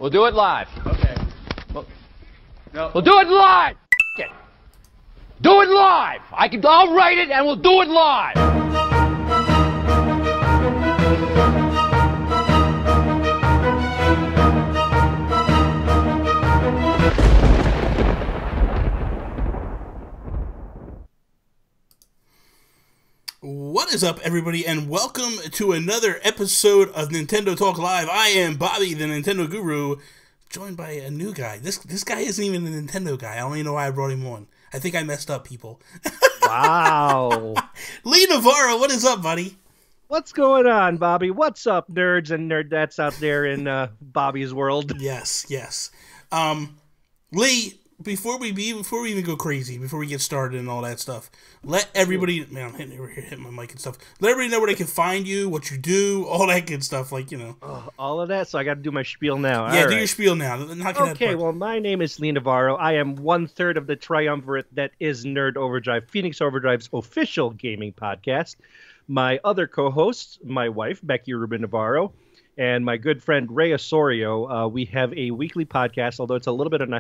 We'll do it live. Okay. We'll do it live. F it. Do it live. I'll write it and we'll do it live. What is up, everybody, and welcome to another episode of Nintendo Talk Live. I am Bobby, the Nintendo Guru, joined by a new guy. This guy isn't even a Nintendo guy. I don't even know why I brought him on. I think I messed up, people. Wow. Lee Navarro, what is up, buddy? What's going on, Bobby? What's up, nerds and nerdettes out there in Bobby's world? Yes. Lee, before we even go crazy, before we get started and all that stuff, let everybody, man, I'm hitting my mic and stuff. Let everybody know where they can find you, what you do, all that good stuff, All of that, so I got to do my spiel now. Yeah, do your spiel now. Okay, well, my name is Lee Navarro. I am 1/3 of the triumvirate that is Nerd Overdrive, Phoenix Overdrive's official gaming podcast. My other co-hosts, my wife, Becky Rubin Navarro, and my good friend Ray Osorio. We have a weekly podcast, although it's a little bit on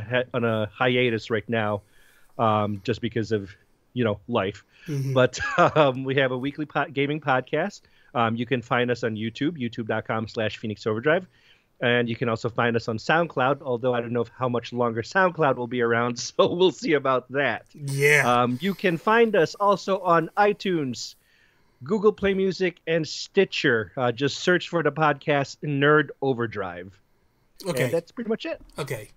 a hiatus right now, just because of life. Mm-hmm. But we have a weekly gaming podcast. You can find us on YouTube, youtube.com/Phoenix Overdrive, and you can also find us on SoundCloud. Although I don't know how much longer SoundCloud will be around, so we'll see about that. Yeah. You can find us also on iTunes, Google Play Music, and Stitcher. Just search for the podcast Nerd Overdrive. Okay. And that's pretty much it. Okay.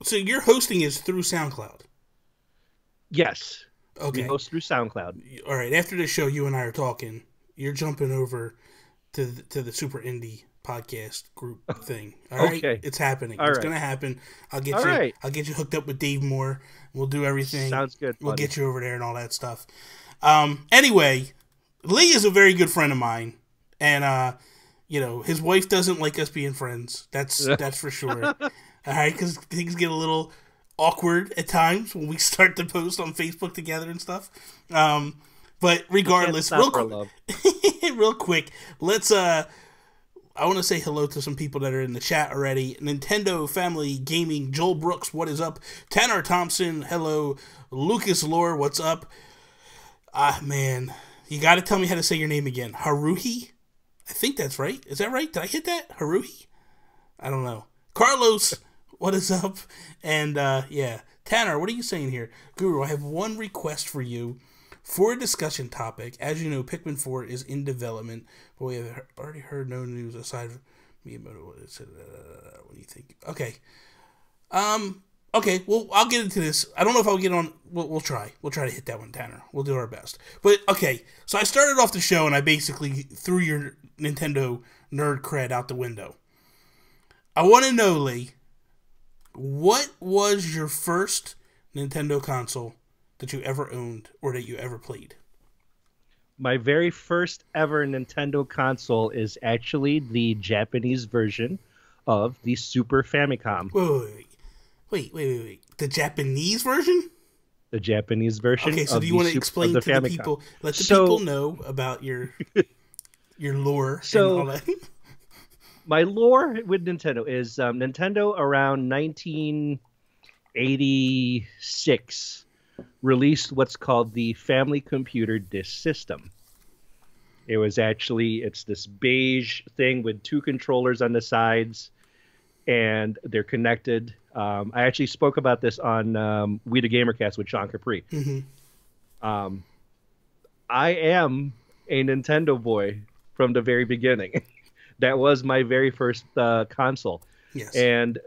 So your hosting is through SoundCloud? Yes. Okay. We host through SoundCloud. All right. After the show, you and I are talking. You're jumping over to the Super Indie podcast group thing. All right. Okay. It's happening. All it's right. gonna happen. I'll get All you. right. I'll get you hooked up with Dave Moore. We'll do everything. Sounds good. We'll buddy. get you over there and all that stuff. Anyway, Lee is a very good friend of mine, and his wife doesn't like us being friends. That's for sure. All right, because things get a little awkward at times when we start to post on Facebook together and stuff. But regardless, real quick, let's I want to say hello to some people that are in the chat already. Nintendo Family Gaming, Joel Brooks, what is up? Tanner Thompson, hello. Lucas Lore, what's up? Man, you got to tell me how to say your name again. Haruhi? I think that's right. Is that right? Did I hit that? Haruhi? I don't know. Carlos, what is up? And, Tanner, what are you saying here? Guru, I have one request for you for a discussion topic. As you know, Pikmin 4 is in development, but we have already heard no news aside from Miyamoto. What do you think? Okay. Okay, well, I'll get into this. I don't know if I'll get on. We'll try. We'll try to hit that one, Tanner. We'll do our best. But, okay, so I started off the show, and I basically threw your Nintendo nerd cred out the window. I want to know, Lee, what was your first Nintendo console that you ever owned or that you ever played? My very first ever Nintendo console is actually the Japanese version of the Super Famicom. Wait. The Japanese version? The Japanese version. Okay, so do you want to explain to the people, let the people know about your lore and all that? My lore with Nintendo is Nintendo around 1986 released what's called the Family Computer Disk System. It's this beige thing with two controllers on the sides, and they're connected. I actually spoke about this on We the Gamercast with Sean Capri. Mm-hmm. I am a Nintendo boy from the very beginning. That was my very first console. Yes. And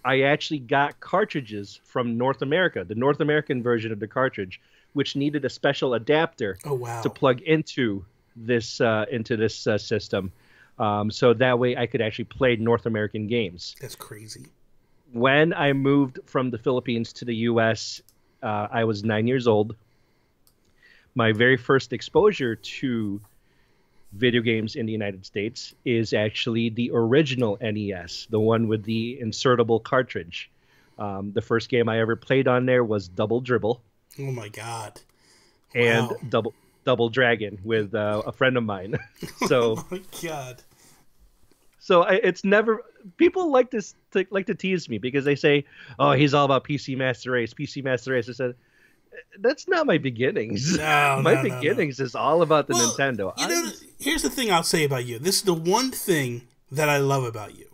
I actually got cartridges from North America, the North American version of the cartridge, which needed a special adapter to plug into this system. So that way I could actually play North American games. That's crazy. When I moved from the Philippines to the U.S., I was 9 years old. My very first exposure to video games in the United States is actually the original NES, the one with the insertable cartridge. The first game I ever played on there was Double Dribble. Oh my God. And Double Dragon with a friend of mine. So, oh my God. So it's never people like this like to tease me because they say, "Oh, he's all about PC Master Race, PC Master Race." I said, "That's not my beginnings. My beginnings is all about the Nintendo." You know, here's the thing I'll say about you. This is the one thing that I love about you.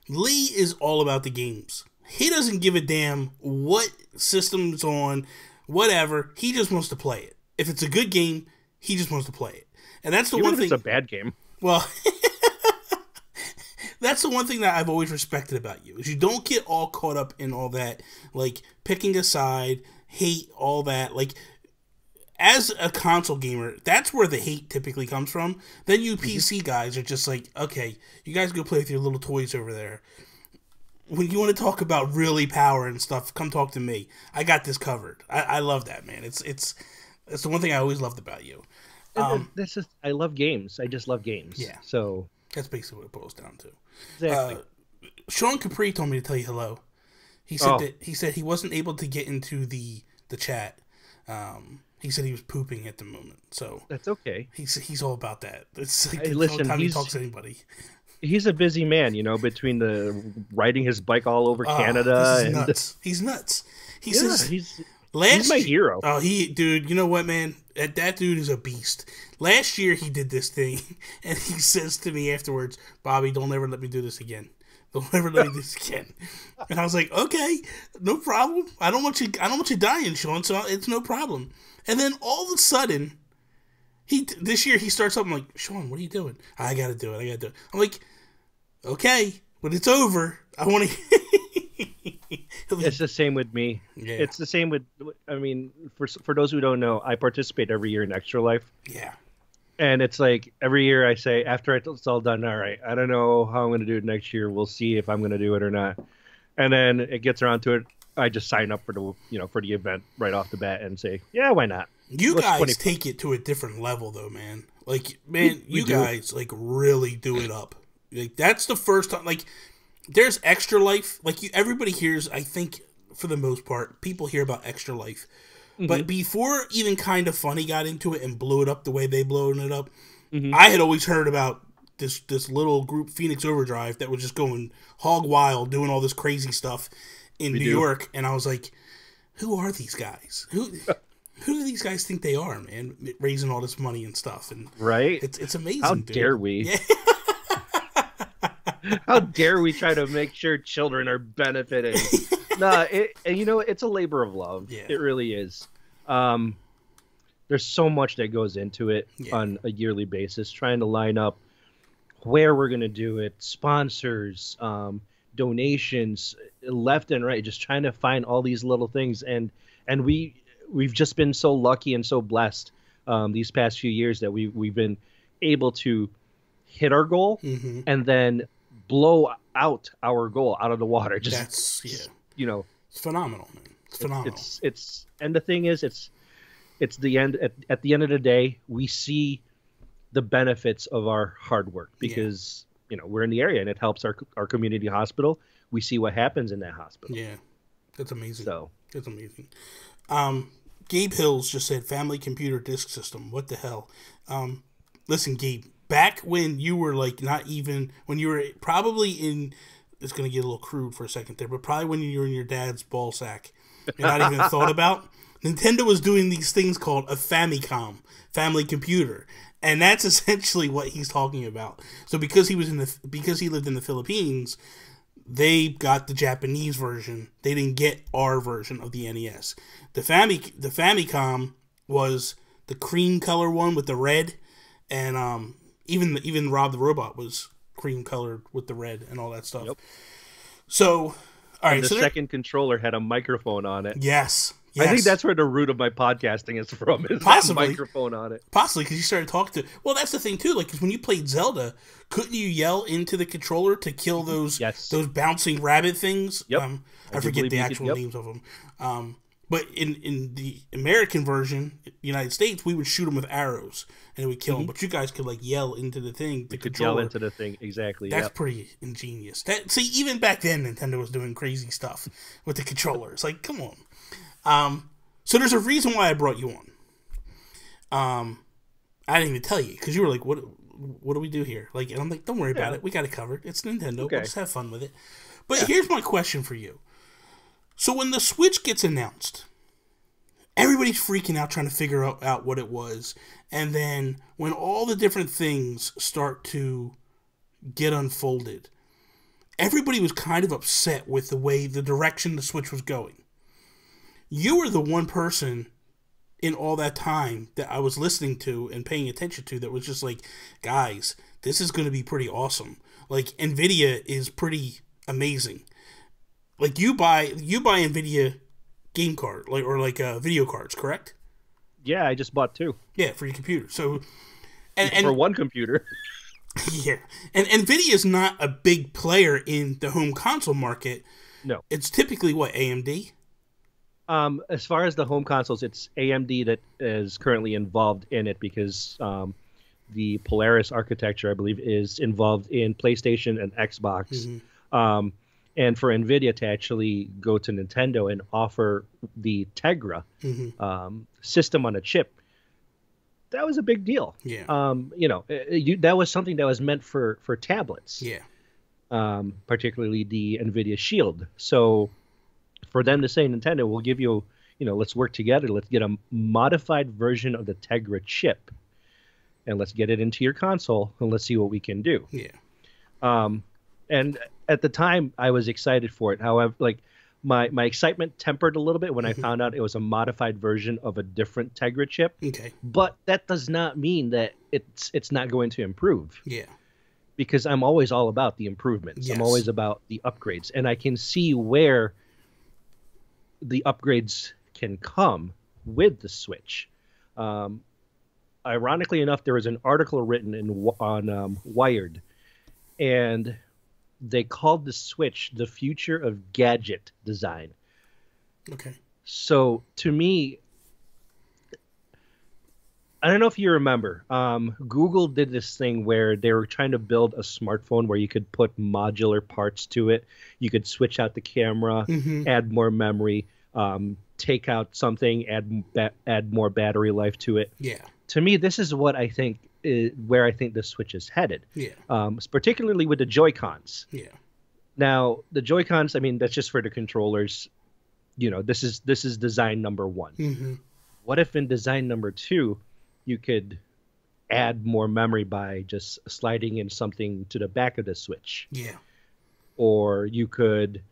Lee is all about the games. He doesn't give a damn what system's on, whatever. He just wants to play it. If it's a good game, he just wants to play it. And that's the one thing. If it's a bad game. Well, that's the one thing that I've always respected about you, is you don't get all caught up in all that, like, picking a side, hate, all that. Like, as a console gamer, that's where the hate typically comes from. Then you PC guys are just like, okay, you guys go play with your little toys over there. When you want to talk about really power and stuff, come talk to me. I got this covered. I love that, man. It's the one thing I always loved about you. I love games. I just love games. Yeah. So that's basically what it boils down to. Exactly. Sean Capri told me to tell you hello. He said he wasn't able to get into the chat. He said he was pooping at the moment, so that's okay. He's all about that. It's like listen, the time he talks to anybody. He's a busy man, between the riding his bike all over Canada. This is nuts. He's nuts. He says he's my hero. Oh, dude, you know what, man? That dude is a beast. Last year he did this thing, and he says to me afterwards, "Bobby, don't ever let me do this again. Don't ever let me do this again." And I was like, "Okay, no problem. I don't want you dying, Sean. So it's no problem." And then all of a sudden, this year he starts something like, "Sean, what are you doing?" I gotta do it. I'm like, "Okay, but it's over. I want to." It's the same with me. Yeah. It's the same with. I mean, for those who don't know, I participate every year in Extra Life. Yeah. And it's like every year I say, after it's all done, all right, I don't know how I'm going to do it next year. We'll see if I'm going to do it or not. And then it gets around to it. I just sign up for the event right off the bat and say, yeah, why not? You guys take it to a different level, though, man. Like, man, you guys like really do it up. Like, that's the first time. Like, there's Extra Life. Like, everybody hears. I think for the most part, people hear about Extra Life. Mm-hmm. But before even Kind of Funny got into it and blew it up the way they blown it up, I had always heard about this little group, Phoenix Overdrive, that was just going hog wild, doing all this crazy stuff in New York. And I was like, who are these guys? Who do these guys think they are, man? Raising all this money and stuff. And right? It's amazing. How dude. Dare we? Yeah. How dare we try to make sure children are benefiting? It's a labor of love. Yeah. It really is. There's so much that goes into it on a yearly basis, trying to line up where we're going to do it, sponsors, donations, left and right, just trying to find all these little things. And we've just been so lucky and so blessed these past few years that we've been able to hit our goal and then blow out our goal out of the water. It's phenomenal, man. It's phenomenal. It's and the thing is, it's the end. At the end of the day, we see the benefits of our hard work because we're in the area and it helps our community hospital. We see what happens in that hospital. Yeah, that's amazing. So that's amazing. Gabe Hills just said family computer disk system. What the hell? Listen, Gabe. Back when you were when you were probably in, it's going to get a little crude for a second there, but probably when you were in your dad's ball sack and not even thought about, Nintendo was doing these things called a Famicom, family computer. And that's essentially what he's talking about. So because he lived in the Philippines, they got the Japanese version. They didn't get our version of the NES. The Famicom was the cream color one with the red, and even Rob the Robot was cream colored with the red and all that stuff. Yep. So, all right. The second controller had a microphone on it. Yes. I think that's where the root of my podcasting is from. Is possibly that microphone on it. Possibly because you started talking to. Well, that's the thing too. Like, because when you played Zelda, couldn't you yell into the controller to kill those bouncing rabbit things? Yep. I forget the actual names of them. But in the American version, United States, we would shoot them with arrows and it would kill them. But you guys could yell into the thing. You could yell into the thing, exactly. That's pretty ingenious. See, even back then, Nintendo was doing crazy stuff with the controllers. Like, come on. So there's a reason why I brought you on. I didn't even tell you because you were like, "What? what do we do here? Like, and I'm like, don't worry about it. We got it covered. It's Nintendo. Okay. We'll just have fun with it. But here's my question for you. So when the Switch gets announced, everybody's freaking out trying to figure out what it was. And then when all the different things start to get unfolded, everybody was kind of upset with the direction the Switch was going. You were the one person in all that time that I was listening to and paying attention to that was just like, guys, this is going to be pretty awesome. Like, NVIDIA is pretty amazing. Like, you buy NVIDIA game card, video cards, correct? Yeah, I just bought 2. Yeah, for your computer. So, and for one computer. Yeah, and NVIDIA is not a big player in the home console market. No, it's typically what, AMD. As far as the home consoles, it's AMD that is currently involved in it because the Polaris architecture, I believe, is involved in PlayStation and Xbox. Mm-hmm. And for NVIDIA to actually go to Nintendo and offer the Tegra system on a chip, that was a big deal. Yeah. That was something that was meant for tablets. Yeah. Particularly the NVIDIA Shield. So for them to say, Nintendo, we'll give you, let's work together. Let's get a modified version of the Tegra chip, and let's get it into your console, and let's see what we can do. Yeah. And at the time, I was excited for it. However, like my excitement tempered a little bit when I found out it was a modified version of a different Tegra chip. Okay. But that does not mean that it's not going to improve. Yeah. Because I'm always all about the improvements. Yes. I'm always about the upgrades, and I can see where the upgrades can come with the Switch. Ironically enough, there was an article written on Wired, and they called the Switch the future of gadget design. Okay. So to me, I don't know if you remember, Google did this thing where they were trying to build a smartphone where you could put modular parts to it. You could switch out the camera, add more memory, take out something, add more battery life to it. Yeah. To me, this is what I think where I think the Switch is headed. Yeah. Particularly with the Joy-Cons. Yeah. Now, the Joy-Cons, I mean, that's just for the controllers. This is design number 1. Mm-hmm. What if in design number 2, you could add more memory by just sliding in something to the back of the Switch? Yeah. Or you could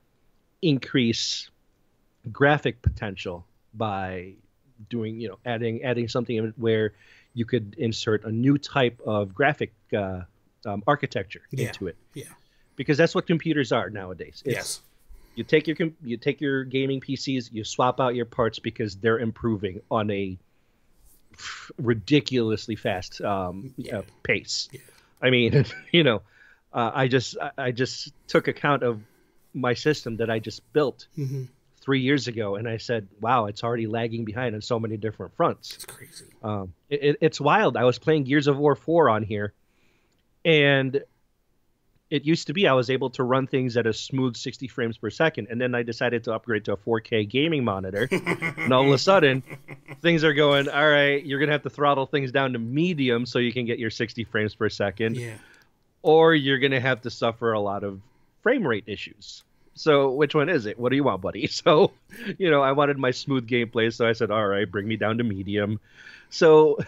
increase graphic potential by doing, adding something in where you could insert a new type of graphic architecture into it. Yeah. Because that's what computers are nowadays. Yes. You take your gaming PCs, you swap out your parts because they're improving on a ridiculously fast pace. Yeah. I mean, I just took account of my system that I just built 3 years ago, and I said, wow, it's already lagging behind on so many different fronts. It's crazy. It's wild. I was playing Gears of War 4 on here, and it used to be I was able to run things at a smooth 60 frames per second, and then I decided to upgrade to a 4K gaming monitor, and all of a sudden, things are going, all right, you're going to have to throttle things down to medium so you can get your 60 frames per second, or you're going to have to suffer a lot of frame rate issues. So which one is it? What do you want, buddy? So, I wanted my smooth gameplay, so I said, all right, bring me down to medium. So,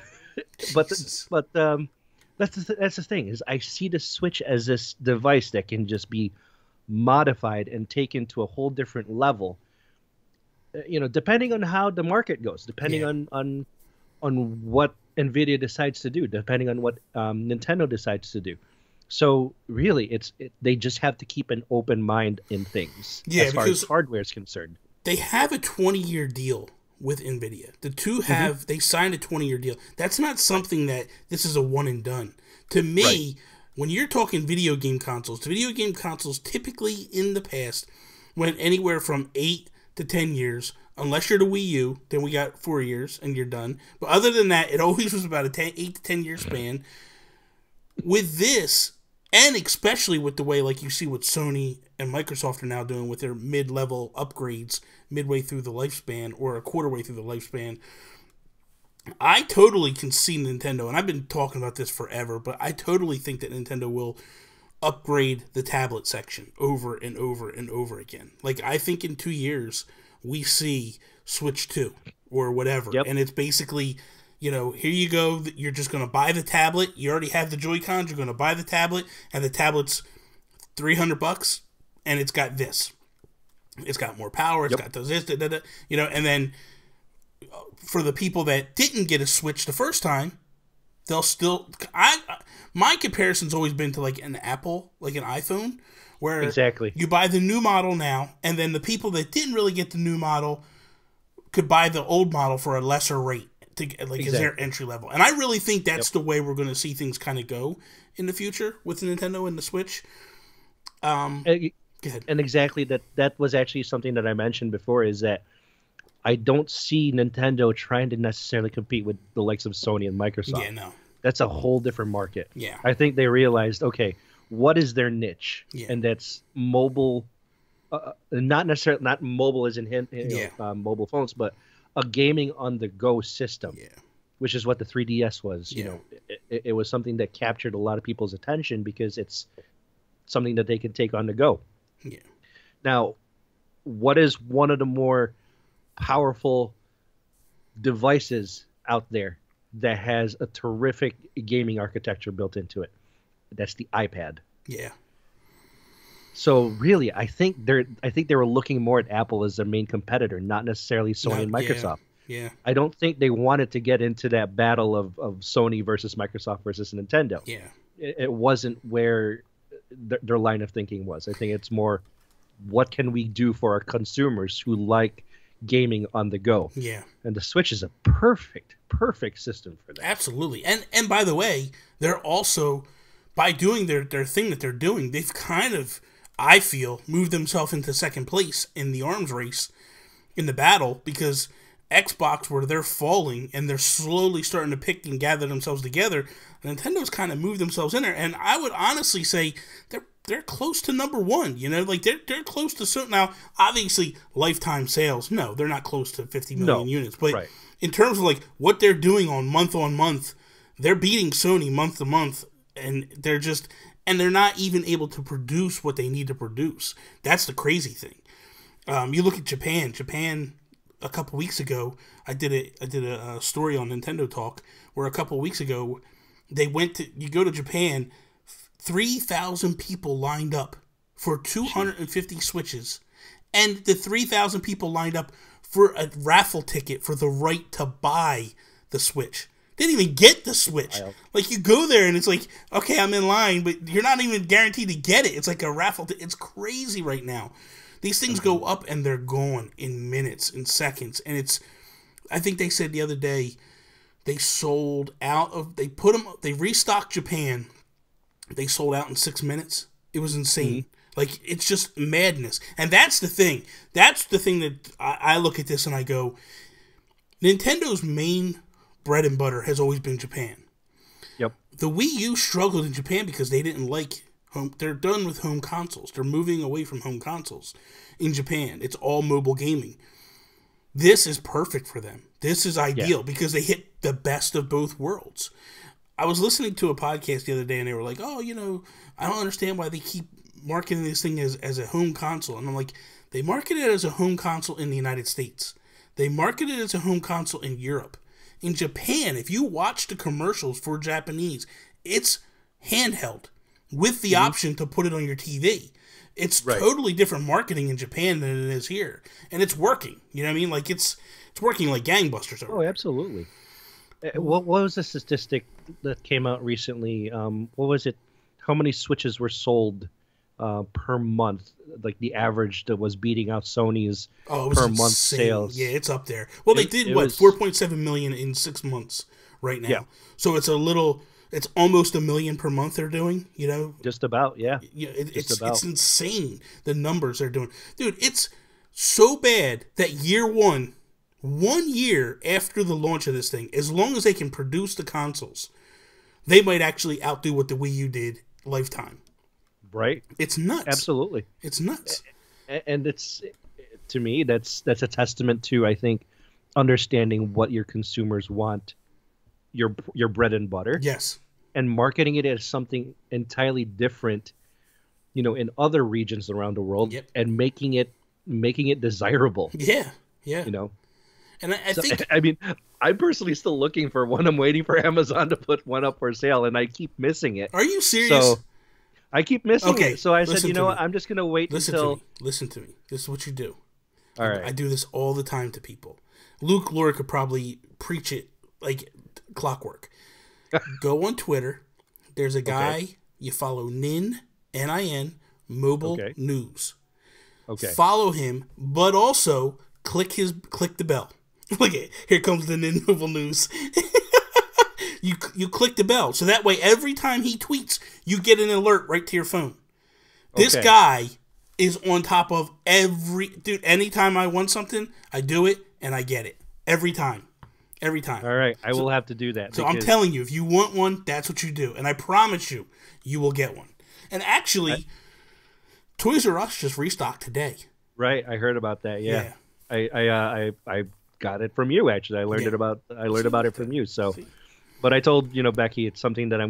but that's the thing, is I see the Switch as this device that can just be modified and taken to a whole different level. Depending on how the market goes, depending on what NVIDIA decides to do, depending on what Nintendo decides to do. So really, they just have to keep an open mind in things as far as hardware is concerned. They have a 20-year deal with NVIDIA. The two have, they signed a 20-year deal. That's not something that this is a one and done. To me, when you're talking video game consoles typically in the past went anywhere from 8 to 10 years. Unless you're the Wii U, then we got 4 years and you're done. But other than that, it always was about a 8 to 10 year span. With this, and especially with the way, like you see what Sony and Microsoft are now doing with their mid-level upgrades midway through the lifespan or a quarter way through the lifespan, I totally can see Nintendo, and I've been talking about this forever, but I totally think that Nintendo will upgrade the tablet section over and over and over again. Like, I think in 2 years, we see Switch 2 or whatever, and it's basically, you know, here you go, you're just going to buy the tablet, you already have the Joy-Cons, you're going to buy the tablet, and the tablet's $300, and it's got this. It's got more power, it's got those, you know, and then for the people that didn't get a Switch the first time, they'll still... my comparison's always been to like an Apple, like an iPhone, where you buy the new model now, and then the people that didn't really get the new model could buy the old model for a lesser rate to get, like, as their entry level. And I really think that's the way we're going to see things kind of go in the future with the Nintendo and the Switch. Go ahead. And exactly that was actually something that I mentioned before, is that I don't see Nintendo trying to necessarily compete with the likes of Sony and Microsoft. Yeah, no. That's a whole different market. Yeah. I think they realized, okay, what is their niche? Yeah. And that's mobile, not necessarily, not mobile as in mobile phones, but a gaming on the go system, which is what the 3DS was. You know, it was something that captured a lot of people's attention because it's something that they can take on the go. Yeah. Now, what is one of the more powerful devices out there that has a terrific gaming architecture built into it? That's the iPad. Yeah. So really, I think they were looking more at Apple as their main competitor, not necessarily Sony and Microsoft. Yeah. I don't think they wanted to get into that battle of Sony versus Microsoft versus Nintendo. Yeah. It wasn't where their line of thinking was. I think it's more, what can we do for our consumers who like gaming on the go? Yeah. And the Switch is a perfect system for that. Absolutely. And by the way, they're also, by doing their thing that they're doing, they've kind of, I feel, moved themselves into second place in the arms race, in the battle, because Xbox, where they're falling and they're slowly starting to pick and gather themselves together, Nintendo's kind of moved themselves in there, and I would honestly say they're close to number one. You know, like they're close to certain. Now, obviously, lifetime sales, no, they're not close to 50 million units, but in terms of like what they're doing on month, they're beating Sony month to month, and they're not even able to produce what they need to produce. That's the crazy thing. You look at Japan. A couple weeks ago, I did a story on Nintendo Talk where a couple weeks ago you go to Japan, 3,000 people lined up for 250 Switches, and the 3,000 people lined up for a raffle ticket for the right to buy the Switch. They didn't even get the Switch. Like, you go there and it's like, okay, I'm in line, but you're not even guaranteed to get it. It's like a raffle. It's crazy right now. These things go up and they're gone in minutes, in seconds. And I think they said the other day, they restocked Japan. They sold out in 6 minutes. It was insane. Like, it's just madness. And that's the thing. That's the thing that I look at this and I go, Nintendo's main bread and butter has always been Japan. Yep. The Wii U struggled in Japan because they didn't like home. They're done with home consoles. They're moving away from home consoles in Japan. It's all mobile gaming. This is perfect for them. This is ideal because they hit the best of both worlds. I was listening to a podcast the other day and they were like, oh, you know, I don't understand why they keep marketing this thing as a home console. And I'm like, they market it as a home console in the United States. They market it as a home console in Europe. In Japan, if you watch the commercials for Japanese, it's handheld with the option to put it on your TV. It's totally different marketing in Japan than it is here. And it's working. You know what I mean? Like, it's working like gangbusters over there. Absolutely. What was the statistic that came out recently? What was it? How many Switches were sold per month? Like the average that was beating out Sony's per month sales. Yeah, it's up there. Well, they did 4.7 million in 6 months right now. Yeah. So it's it's almost a million per month they're doing, you know? Just about, yeah. Yeah, it's insane, the numbers they're doing. Dude, it's so bad that year one year after the launch of this thing, as long as they can produce the consoles, they might actually outdo what the Wii U did lifetime. Right. It's nuts. Absolutely. It's nuts. And it's, to me, that's a testament to, I think, understanding what your consumers want, your bread and butter, Yes. and marketing it as something entirely different, in other regions around the world, Yep. and making it desirable. Yeah. Yeah. And I So, think, I mean, I'm personally still looking for one. I'm waiting for Amazon to put one up for sale, and I keep missing it. are you serious? So I keep missing it. So I said, listen to what? me. I'm just going to wait Listen until. to me. Listen to me. This is what you do. All right. I do this all the time to people. Luke Lore could probably preach it like clockwork. Go on Twitter. There's a guy you follow, Nin Mobile News. Okay. Follow him, but also click the bell. Look at here comes the Nin Mobile News. You click the bell, so that way every time he tweets, you get an alert right to your phone. This guy is on top of dude. Anytime I want something, I do it and I get it every time. Every time. All right, I will have to do that. So I'm telling you, if you want one, that's what you do, and I promise you, you will get one. And actually, Toys R Us just restocked today. Right, I heard about that. Yeah. I got it from you actually. I learned about it from you. So, but I told Becky it's something that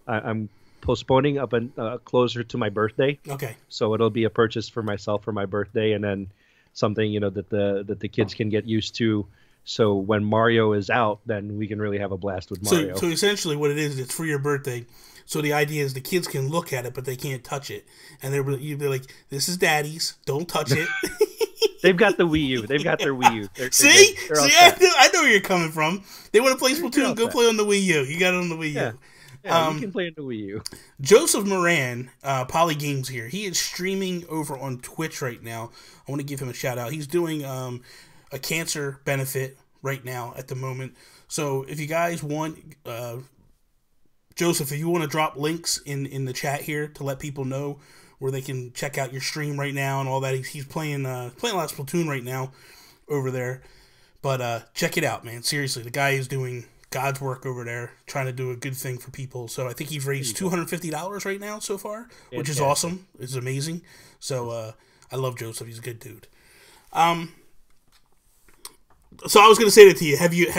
I'm postponing up and closer to my birthday. Okay. So it'll be a purchase for myself for my birthday, and then something that the kids can get used to. So when Mario is out, then we can really have a blast with Mario. So essentially, what it is, it's for your birthday. So the idea is the kids can look at it, but they can't touch it, and you'd be like, "This is Daddy's. Don't touch it." They've got the Wii U. They've got their Wii U. See, I know where you're coming from. They want to play Splatoon. Go play on the Wii U. You got it on the Wii U. Yeah, you can play on the Wii U. Joseph Moran, Poly Games here. He is streaming over on Twitch right now. I want to give him a shout out. He's doing a cancer benefit right now at the moment. So if you guys want, Joseph, if you want to drop links in the chat here to let people know where they can check out your stream right now and all that. He's playing a lot of Splatoon right now over there. But check it out, man. Seriously, the guy is doing God's work over there, trying to do a good thing for people. So I think he's raised $250 right now so far, which is awesome. It's amazing. So I love Joseph. He's a good dude. So I was going to say that to you.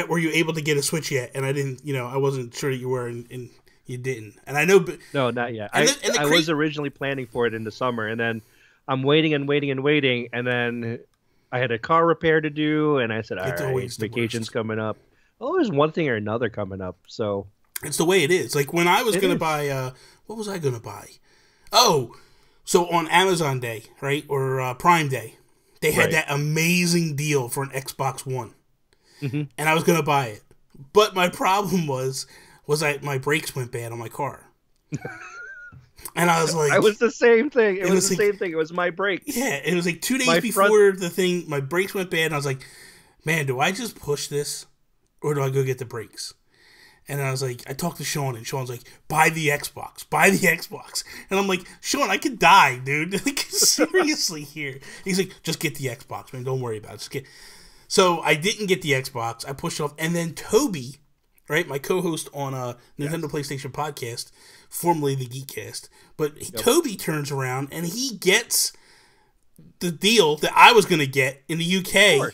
Were you able to get a Switch yet? And I didn't. I wasn't sure that you were, and you didn't. And I know. No, not yet. I was originally planning for it in the summer, and then I'm waiting, and then I had a car repair to do, and I said, all right, vacation's coming up. Oh, there's one thing or another coming up. So it's the way it is. Like when I was going to buy, what was I going to buy? Oh, so on Amazon Day, right, or Prime Day, they had that amazing deal for an Xbox One, and I was going to buy it. But my problem was my brakes went bad on my car, and I was like, "I was the same thing. It was the same thing. It was my brakes." Yeah, it was like 2 days before the thing. My brakes went bad, and I was like, "Man, do I just push this, or do I go get the brakes?" And I was like, I talked to Sean, and Sean's like, buy the Xbox. And I'm like, Sean, I could die, dude. Like, seriously here. He's like, just get the Xbox, man. Don't worry about it. So I didn't get the Xbox. I pushed it off. And then Toby, right, my co-host on Nintendo PlayStation Podcast, formerly the Geekcast, but Toby turns around, and he gets the deal that I was going to get in the UK.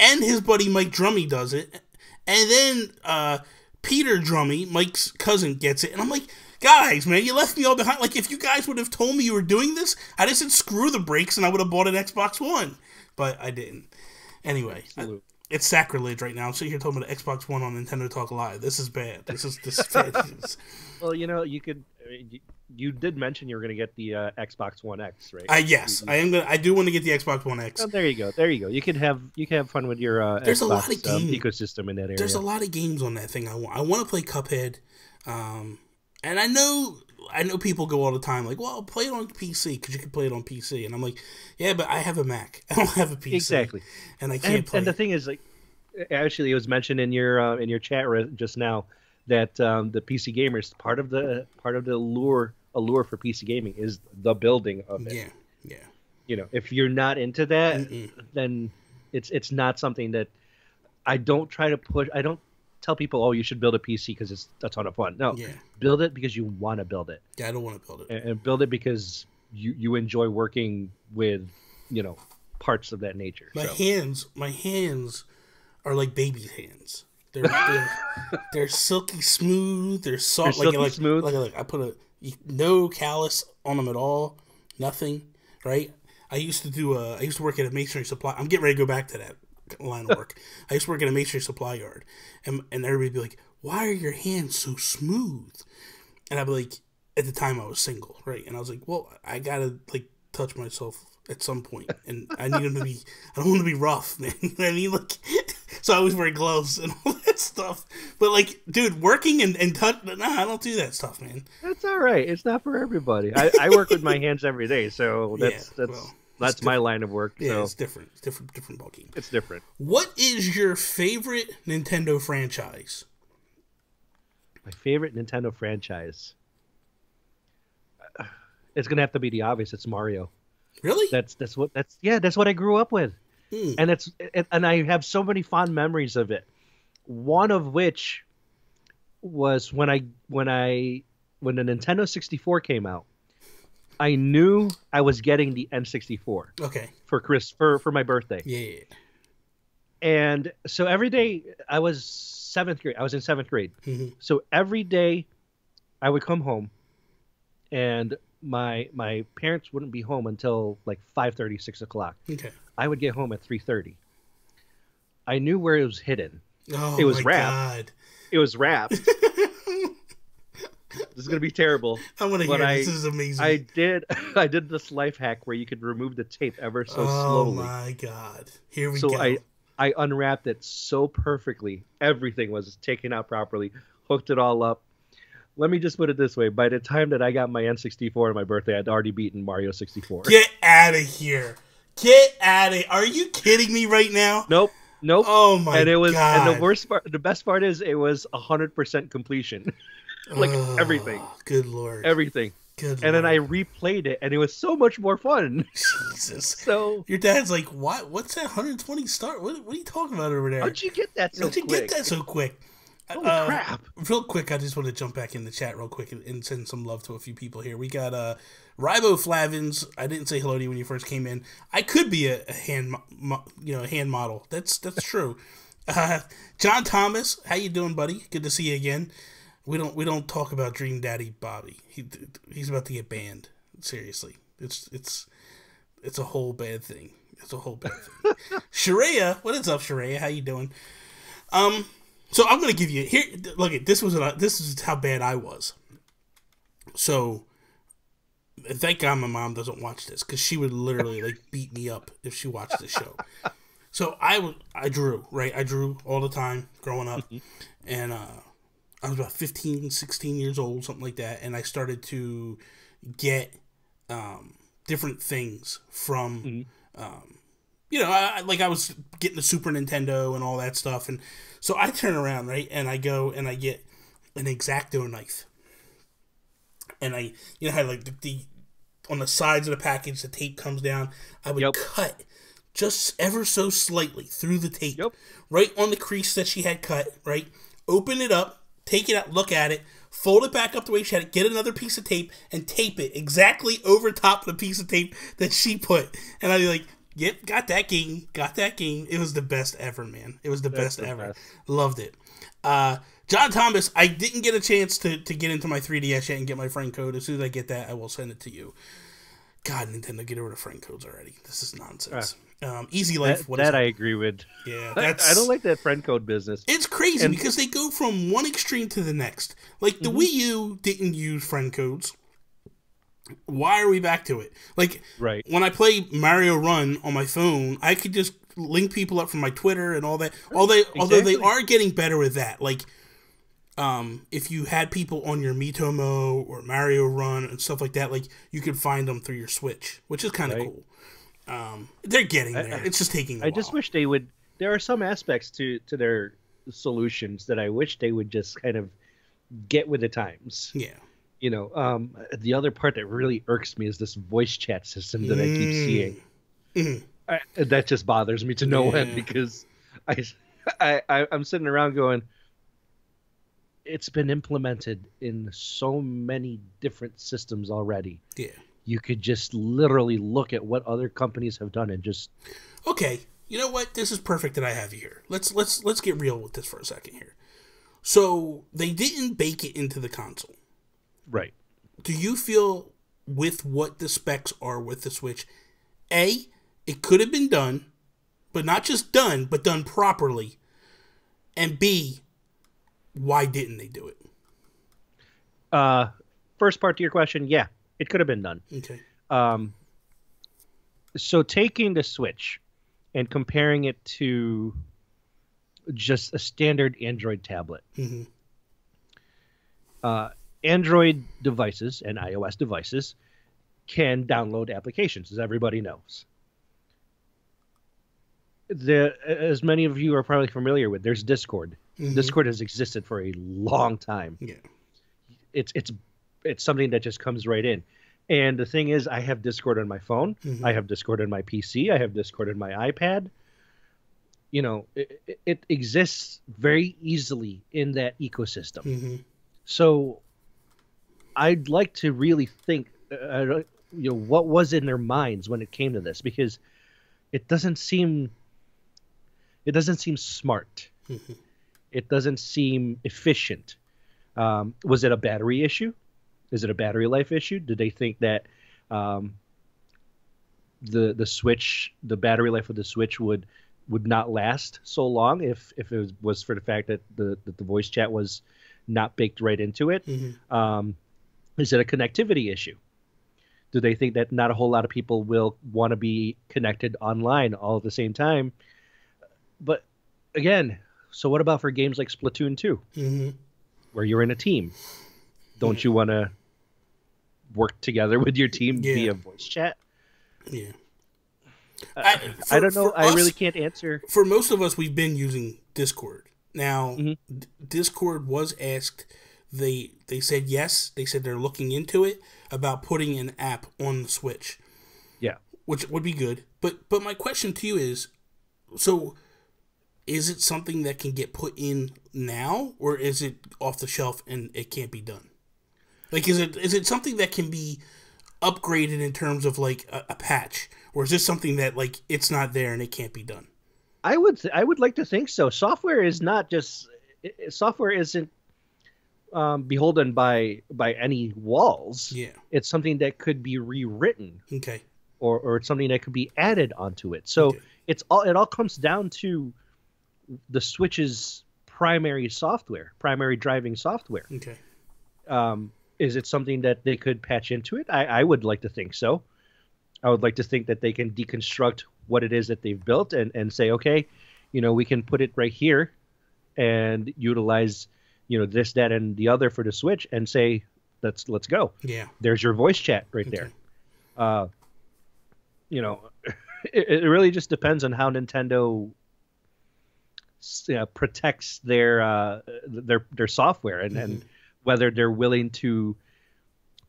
And his buddy Mike Drummy does it. And then Peter Drummy, Mike's cousin, gets it. And I'm like, guys, man, you left me all behind. Like, if you guys would have told me you were doing this, I'd have said screw the brakes and I would have bought an Xbox One. But I didn't. Anyway, it's sacrilege right now. I'm sitting here talking about an Xbox One on Nintendo Talk Live. This is bad. This is bad. Well, you did mention you were going to get the Xbox One X, right? Yes, I am. I do want to get the Xbox One X. Oh, there you go. You can have fun with your There's Xbox a lot of ecosystem in that area. There's a lot of games on that thing. I want to play Cuphead, and I know people go all the time like, well, play it on PC because you can play it on PC, and I'm like, yeah, but I have a Mac. I don't have a PC. Exactly, and I can't play. And the thing is, like, actually, it was mentioned in your chat just now that the PC gamers part of the allure for PC gaming is the building of it. Yeah. If you're not into that, then it's not something that I don't try to push. I don't tell people, oh, you should build a PC because it's a ton of fun. No, build it because you want to build it. Yeah, I don't want to build it. And build it because you enjoy working with, parts of that nature. My hands are like baby hands. They're silky smooth. They're soft. They're silky smooth. Like I put no callus on them at all. Nothing. Right. I used to work at a masonry supply. I'm getting ready to go back to that line of work. I used to work at a masonry supply yard, and everybody would be like, "Why are your hands so smooth?" And I'd be like, at the time I was single, right? And I was like, "Well, I gotta like touch myself at some point, and I need them to be. I don't want to be rough, man. You know what I mean, like, so I always wear gloves and all that stuff. But like, dude, working and touch, nah, I don't do that stuff, man. That's all right. It's not for everybody. I work with my hands every day, so that's my line of work. Yeah, so. It's different. It's different bulky. It's different. What is your favorite Nintendo franchise? My favorite Nintendo franchise. It's gonna have to be the obvious. It's Mario. Really? That's what I grew up with, and I have so many fond memories of it. One of which was when the Nintendo 64 came out. I knew I was getting the N64. Okay. For my birthday. Yeah. And so every day I was in 7th grade. Mm-hmm. So every day I would come home, and my parents wouldn't be home until like 5:30, 6 o'clock. Okay. I would get home at 3:30. I knew where it was hidden. Oh, it was my wrapped. God. It was wrapped. This is gonna be terrible. I want to hear this. This is amazing. I did this life hack where you could remove the tape ever so slowly. Oh my God! Here we go. So I unwrapped it so perfectly. Everything was taken out properly. Hooked it all up. Let me just put it this way. By the time that I got my N64 on my birthday, I'd already beaten Mario 64. Get out of here. Get out of here. Are you kidding me right now? Nope. Oh my God. And the best part is it was 100% completion. Everything. Good Lord. Everything. Good and Lord. then I replayed it, and it was so much more fun. Jesus. So your dad's like, what? What's that 120 star? What are you talking about over there? How'd you get that so quick? Holy crap. Real quick, I just want to jump back in the chat real quick and send some love to a few people here. We got Riboflavins. I didn't say hello to you when you first came in. I could be a hand model. That's true. John Thomas, how you doing, buddy? Good to see you again. We don't talk about Dream Daddy Bobby. He's about to get banned. Seriously, it's a whole bad thing. It's a whole bad thing. Sharia, what is up, Sharia? How you doing? So I'm gonna give you here. Look at this is how bad I was. So thank God my mom doesn't watch this, because she would literally like beat me up if she watched the show. So I drew, right? I drew all the time growing up, and I was about 15, 16 years old, something like that, and I started to get different things from. I was getting the Super Nintendo and all that stuff, and so I turn around, right, and I go and I get an X-Acto knife, and I, how like the on the sides of the package the tape comes down. I would cut just ever so slightly through the tape, right on the crease that she had cut, right. Open it up, take it out, look at it, fold it back up the way she had it, get another piece of tape, and tape it exactly over top of the piece of tape that she put, and I'd be like. Yep, got that game. It was the best ever, man. It was the best ever. Loved it. John Thomas, I didn't get a chance to get into my 3DS yet and get my friend code. As soon as I get that, I will send it to you. God, Nintendo, get rid of friend codes already. This is nonsense. Easy Life. That I agree with. Yeah, I don't like that friend code business. It's crazy because they go from one extreme to the next. Like, the Wii U didn't use friend codes. Why are we back to it? Like, right. When I play Mario Run on my phone, I could just link people up from my Twitter and all that. Although they are getting better with that. Like, if you had people on your Miitomo or Mario Run and stuff like that, like, you could find them through your Switch, which is kind of cool. They're getting there. It's just taking a while. I just wish they would. There are some aspects to their solutions that I wish they would just kind of get with the times. Yeah. The other part that really irks me is this voice chat system that I keep seeing. That just bothers me to no end, because I'm sitting around going, it's been implemented in so many different systems already. Yeah. You could just literally look at what other companies have done and just... Okay. you know what? This is perfect that I have you here. Let's get real with this for a second here. So they didn't bake it into the console. Right. Do you feel with what the specs are with the Switch, A, it could have been done, but not just done, but done properly, and B, why didn't they do it? First part to your question, yeah, it could have been done. Okay. So taking the Switch and comparing it to just a standard Android tablet. Mm-hmm. Android devices and iOS devices can download applications, as everybody knows. As many of you are probably familiar with, there's Discord. Mm-hmm. Discord has existed for a long time. Yeah. It's something that just comes right in. And the thing is, I have Discord on my phone. Mm-hmm. I have Discord on my PC. I have Discord on my iPad. You know, it exists very easily in that ecosystem. Mm-hmm. So I'd like to really think, what was in their minds when it came to this, because it doesn't seem smart. Mm-hmm. It doesn't seem efficient. Was it a battery issue? Is it a battery life issue? Did they think that the Switch, the battery life of the Switch would not last so long if it was for the fact that the voice chat was not baked right into it? Mm-hmm. Is it a connectivity issue? Do they think that not a whole lot of people will want to be connected online all at the same time? But again, so what about for games like Splatoon 2, mm-hmm. where you're in a team? Don't you want to work together with your team via voice chat? Yeah. I don't know. I really can't answer. For most of us, we've been using Discord. Now, mm-hmm. Discord was asked. They said yes. They said they're looking into it about putting an app on the Switch. Yeah. Which would be good. But my question to you is, so is it something that can get put in now, or is it off the shelf and it can't be done? Like, is it something that can be upgraded in terms of like a patch, or is this something that like it's not there and it can't be done? I would like to think so. Software isn't beholden by any walls. Yeah, it's something that could be rewritten. Okay, or it's something that could be added onto it. So it all comes down to the Switch's primary driving software. Okay. Is it something that they could patch into it? I would like to think so. I would like to think that they can deconstruct what it is that they've built and say, okay, we can put it right here and utilize, this, that, and the other for the Switch and say, let's go. Yeah. There's your voice chat right there. It really just depends on how Nintendo protects their software and whether they're willing to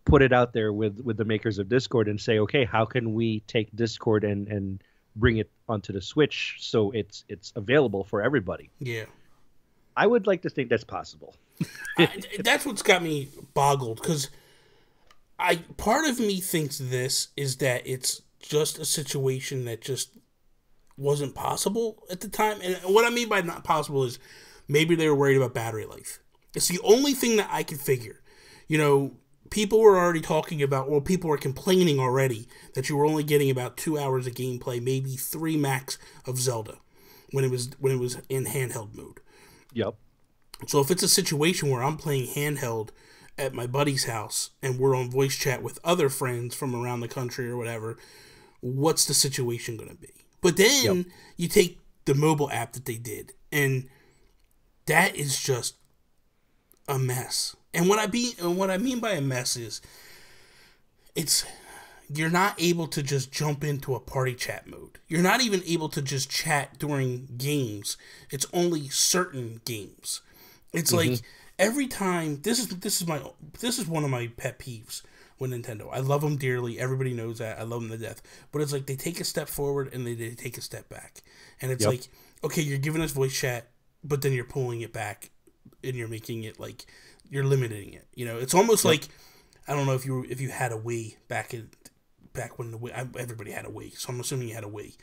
put it out there with the makers of Discord and say, okay, how can we take Discord and bring it onto the Switch so it's available for everybody? Yeah. I would like to think that's possible. That's what's got me boggled, because part of me thinks this is that it's just a situation that just wasn't possible at the time. And what I mean by not possible is maybe they were worried about battery life. It's the only thing that I could figure. People were already talking about, well, people were complaining already that you were only getting about 2 hours of gameplay, maybe 3 max of Zelda when it was in handheld mode. Yep. So if it's a situation where I'm playing handheld at my buddy's house and we're on voice chat with other friends from around the country or whatever, what's the situation going to be? But then you take the mobile app that they did, and that is just a mess. And what I mean by a mess is you're not able to just jump into a party chat mode. You're not even able to just chat during games. It's only certain games. It's like every time this is one of my pet peeves with Nintendo. I love them dearly. Everybody knows that. I love them to death. But it's like they take a step forward and they take a step back. And it's like, okay, you're giving us voice chat, but then you're pulling it back and you're making it like you're limiting it. It's almost like, I don't know if you had a Wii back when everybody had a Wii, so I'm assuming you had a Wii.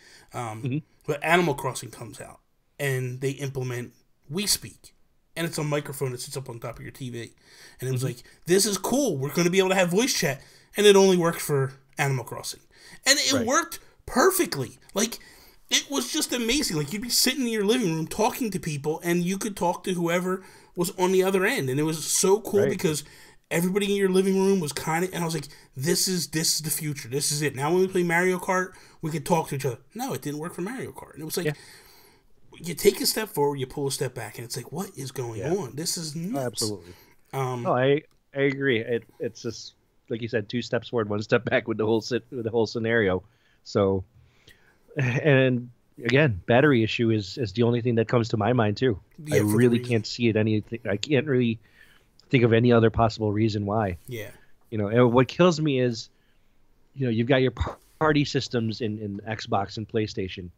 But But Animal Crossing comes out, and they implement We Speak. And it's a microphone that sits up on top of your TV. And it was like, this is cool. We're going to be able to have voice chat. And it only worked for Animal Crossing. And it worked perfectly. Like, it was just amazing. Like, you'd be sitting in your living room talking to people, and you could talk to whoever was on the other end. And it was so cool because everybody in your living room was kind of... And I was like, this is the future. This is it. Now when we play Mario Kart, we could talk to each other. No, it didn't work for Mario Kart. And it was like... Yeah. You take a step forward, you pull a step back, and it's like, what is going on? This is nuts. Absolutely. I agree. It's just like you said, 2 steps forward, 1 step back with the whole scenario. So, and again, battery issue is the only thing that comes to my mind too. I really can't see it anything. I can't really think of any other possible reason why. Yeah. And what kills me is, you've got your party systems in Xbox and PlayStation,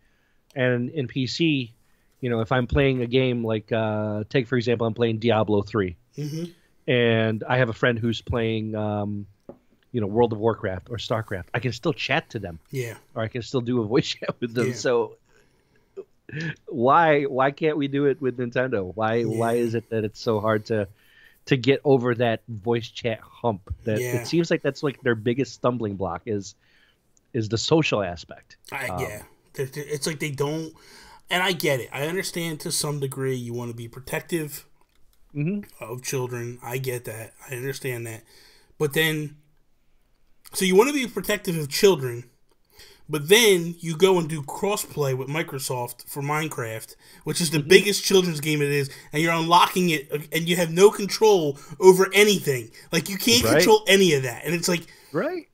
and in PC. If I'm playing a game like, take for example, I'm playing Diablo 3, and I have a friend who's playing, World of Warcraft or StarCraft, I can still chat to them. Yeah. Or I can still do a voice chat with them. Yeah. So why can't we do it with Nintendo? Why is it that it's so hard to get over that voice chat hump? That it seems like that's like their biggest stumbling block is the social aspect. It's like they don't. And I get it. I understand to some degree you want to be protective of children. I get that. I understand that. But then, so you want to be protective of children, but then you go and do crossplay with Microsoft for Minecraft, which is the biggest children's game it is, and you're unlocking it, and you have no control over anything. Like, you can't control any of that. And it's like... Right.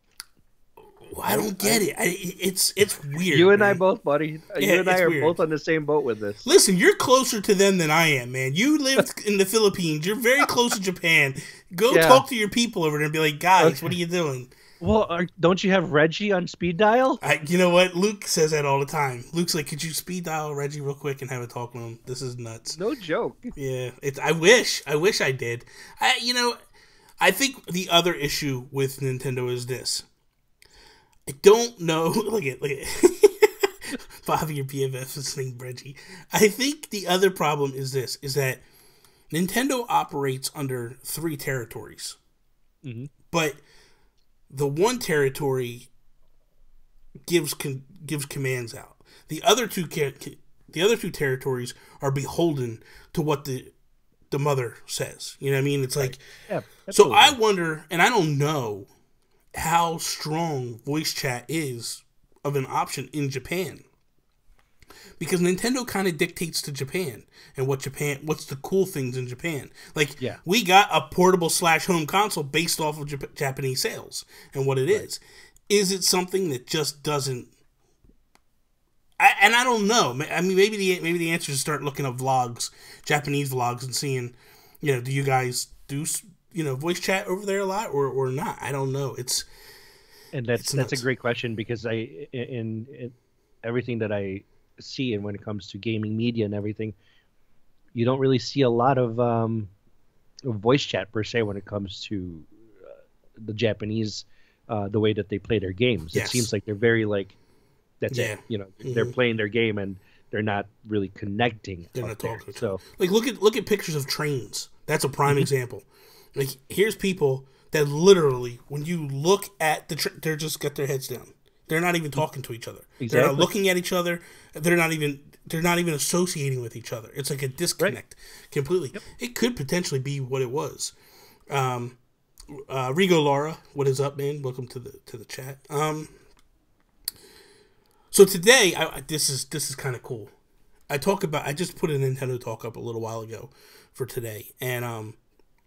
I don't get it. It's weird. You and I both, buddy. You and I are both on the same boat with this. Listen, you're closer to them than I am, man. You lived in the Philippines. You're very close to Japan. Go talk to your people over there and be like, guys, what are you doing? Well, don't you have Reggie on speed dial? You know what? Luke says that all the time. Luke's like, could you speed dial Reggie real quick and have a talk with him? This is nuts. No joke. Yeah. I wish I did. I think the other issue with Nintendo is this. I don't know. Look at Bobby, your BFF is named Reggie. I think the other problem is this: is that Nintendo operates under 3 territories, but the one territory gives commands out. The other two territories are beholden to what the mother says. You know what I mean? It's like, so I wonder, and I don't know how strong voice chat is of an option in Japan, because Nintendo kind of dictates to Japan and what's the cool things in Japan. Like, we got a portable / home console based off of Japanese sales and what it is. Is it something that just doesn't? I don't know. I mean, maybe the answer is to start looking up vlogs, Japanese vlogs, and seeing, do you guys do voice chat over there a lot or not? I don't know. That's a great question, because in everything that I see, and when it comes to gaming media and everything, you don't really see a lot of voice chat per se when it comes to the Japanese, the way that they play their games. Yes. It seems like they're very that's it. They're playing their game and they're not really connecting. They're not talking. So, look at pictures of trains. That's a prime example. Like, here's people that literally, when you look at they're just got their heads down. They're not even talking to each other. Exactly. They're not looking at each other. They're not even associating with each other. It's like a disconnect completely. Yep. It could potentially be what it was. Rigo Laura, what is up, man? Welcome to the chat. So today, this is kind of cool. I just put a Nintendo talk up a little while ago for today, and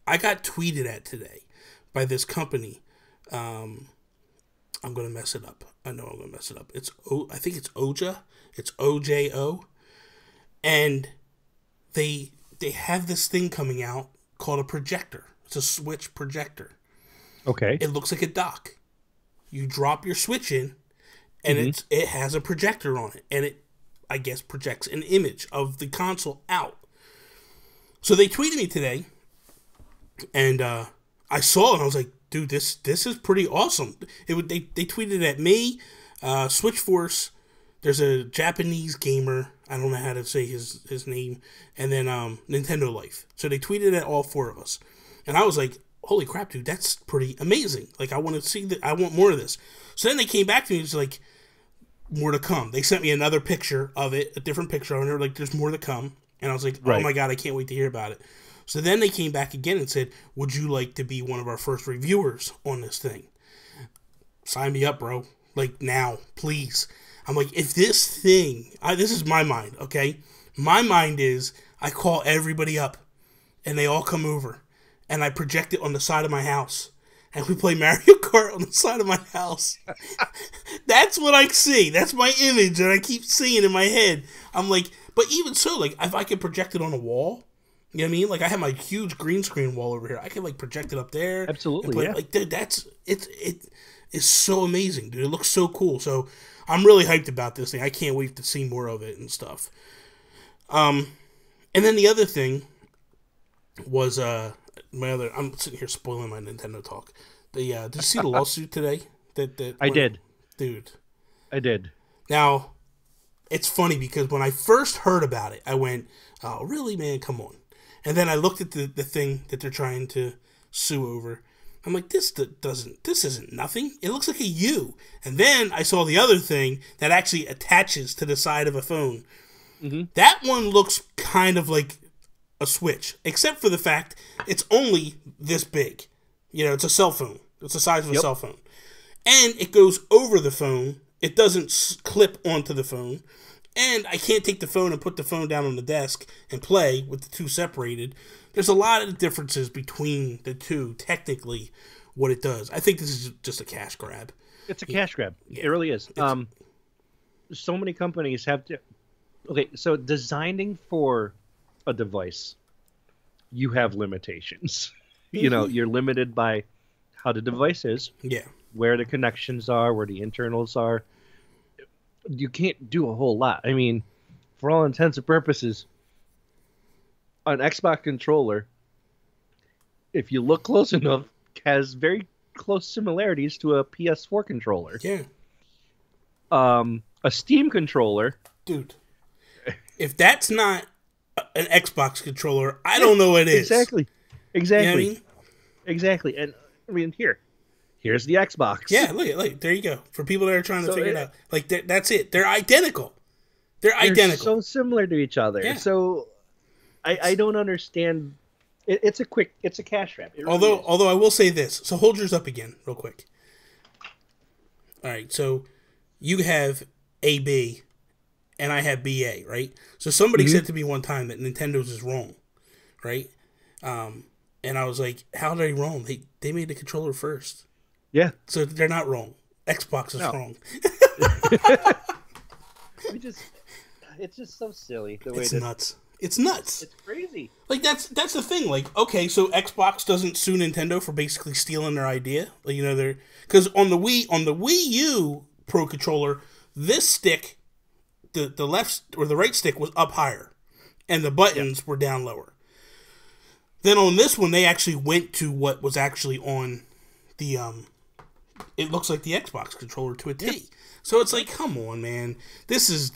I got tweeted at today by this company. I'm gonna mess it up. I know I'm gonna mess it up. I think it's Oja. It's OJO, and they have this thing coming out called a projector. It's a Switch projector. Okay. It looks like a dock. You drop your Switch in, and it has a projector on it, and it, I guess, projects an image of the console out. So they tweeted me today, and I saw it, and I was like, dude, this is pretty awesome. They tweeted at me, Switch Force, there's a Japanese gamer, I don't know how to say his name, and then Nintendo Life. So they tweeted at all four of us. And I was like, holy crap, dude, that's pretty amazing. Like, I want to see that. I want more of this. So then they came back to me and was like, more to come. They sent me another picture of it, a different picture, and they were like, there's more to come. And I was like, oh my God, I can't wait to hear about it. So then they came back again and said, would you like to be one of our first reviewers on this thing? Sign me up, bro. Like, now, please. I'm like, if this thing, this is my mind, okay? My mind is, I call everybody up, and they all come over, and I project it on the side of my house, and we play Mario Kart on the side of my house. That's what I see. That's my image that I keep seeing in my head. I'm like, but even so, like, if I could project it on a wall, you know what I mean? Like, I have my huge green screen wall over here. I can, like, project it up there. Absolutely, yeah. Like, dude, it is so amazing, dude. It looks so cool. So I'm really hyped about this thing. I can't wait to see more of it and stuff. And then the other thing was I'm sitting here spoiling my Nintendo talk. Did you see the lawsuit today? I did. Dude. I did. Now, it's funny because when I first heard about it, I went, oh, really, man? Come on. And then I looked at the thing that they're trying to sue over. I'm like, this isn't nothing. It looks like a U. And then I saw the other thing that actually attaches to the side of a phone. Mm-hmm. That one looks kind of like a Switch, except for the fact it's only this big. You know, it's a cell phone. It's the size of a cell phone. And it goes over the phone. It doesn't clip onto the phone. And I can't take the phone and put the phone down on the desk and play with the two separated. There's a lot of differences between the two, technically, what it does. I think this is just a cash grab. It's a cash grab. Yeah. It really is. So many companies have to... Okay, so designing for a device, you have limitations. Mm-hmm. You know, you're limited by how the device is, where the connections are, where the internals are. You can't do a whole lot. I mean, for all intents and purposes, an Xbox controller, if you look close enough, has very close similarities to a PS4 controller. Yeah. A Steam controller. Dude, if that's not an Xbox controller, I don't know what it is. Exactly. You know what I mean? Exactly. And I mean, here's the Xbox. Yeah, look, there you go. For people that are trying to figure it out. Like, that's it. They're identical. They're identical. So similar to each other. Yeah. So I don't understand. It's a cash grab. Really although I will say this. So hold yours up again real quick. All right, so you have AB and I have BA, right? So somebody said to me one time that Nintendo's is wrong, right? And I was like, how are they wrong? They made the controller first. Yeah. So they're not wrong. Xbox is wrong. It's just so silly. It's nuts. It's nuts. It's crazy. Like, that's the thing. Like, okay, so Xbox doesn't sue Nintendo for basically stealing their idea. Like, you know, because on the Wii U Pro Controller, this stick, the left or the right stick was up higher, and the buttons were down lower. Then on this one, they actually went to what was actually on the it looks like the Xbox controller to a T. Yeah. So it's like, come on, man. This is,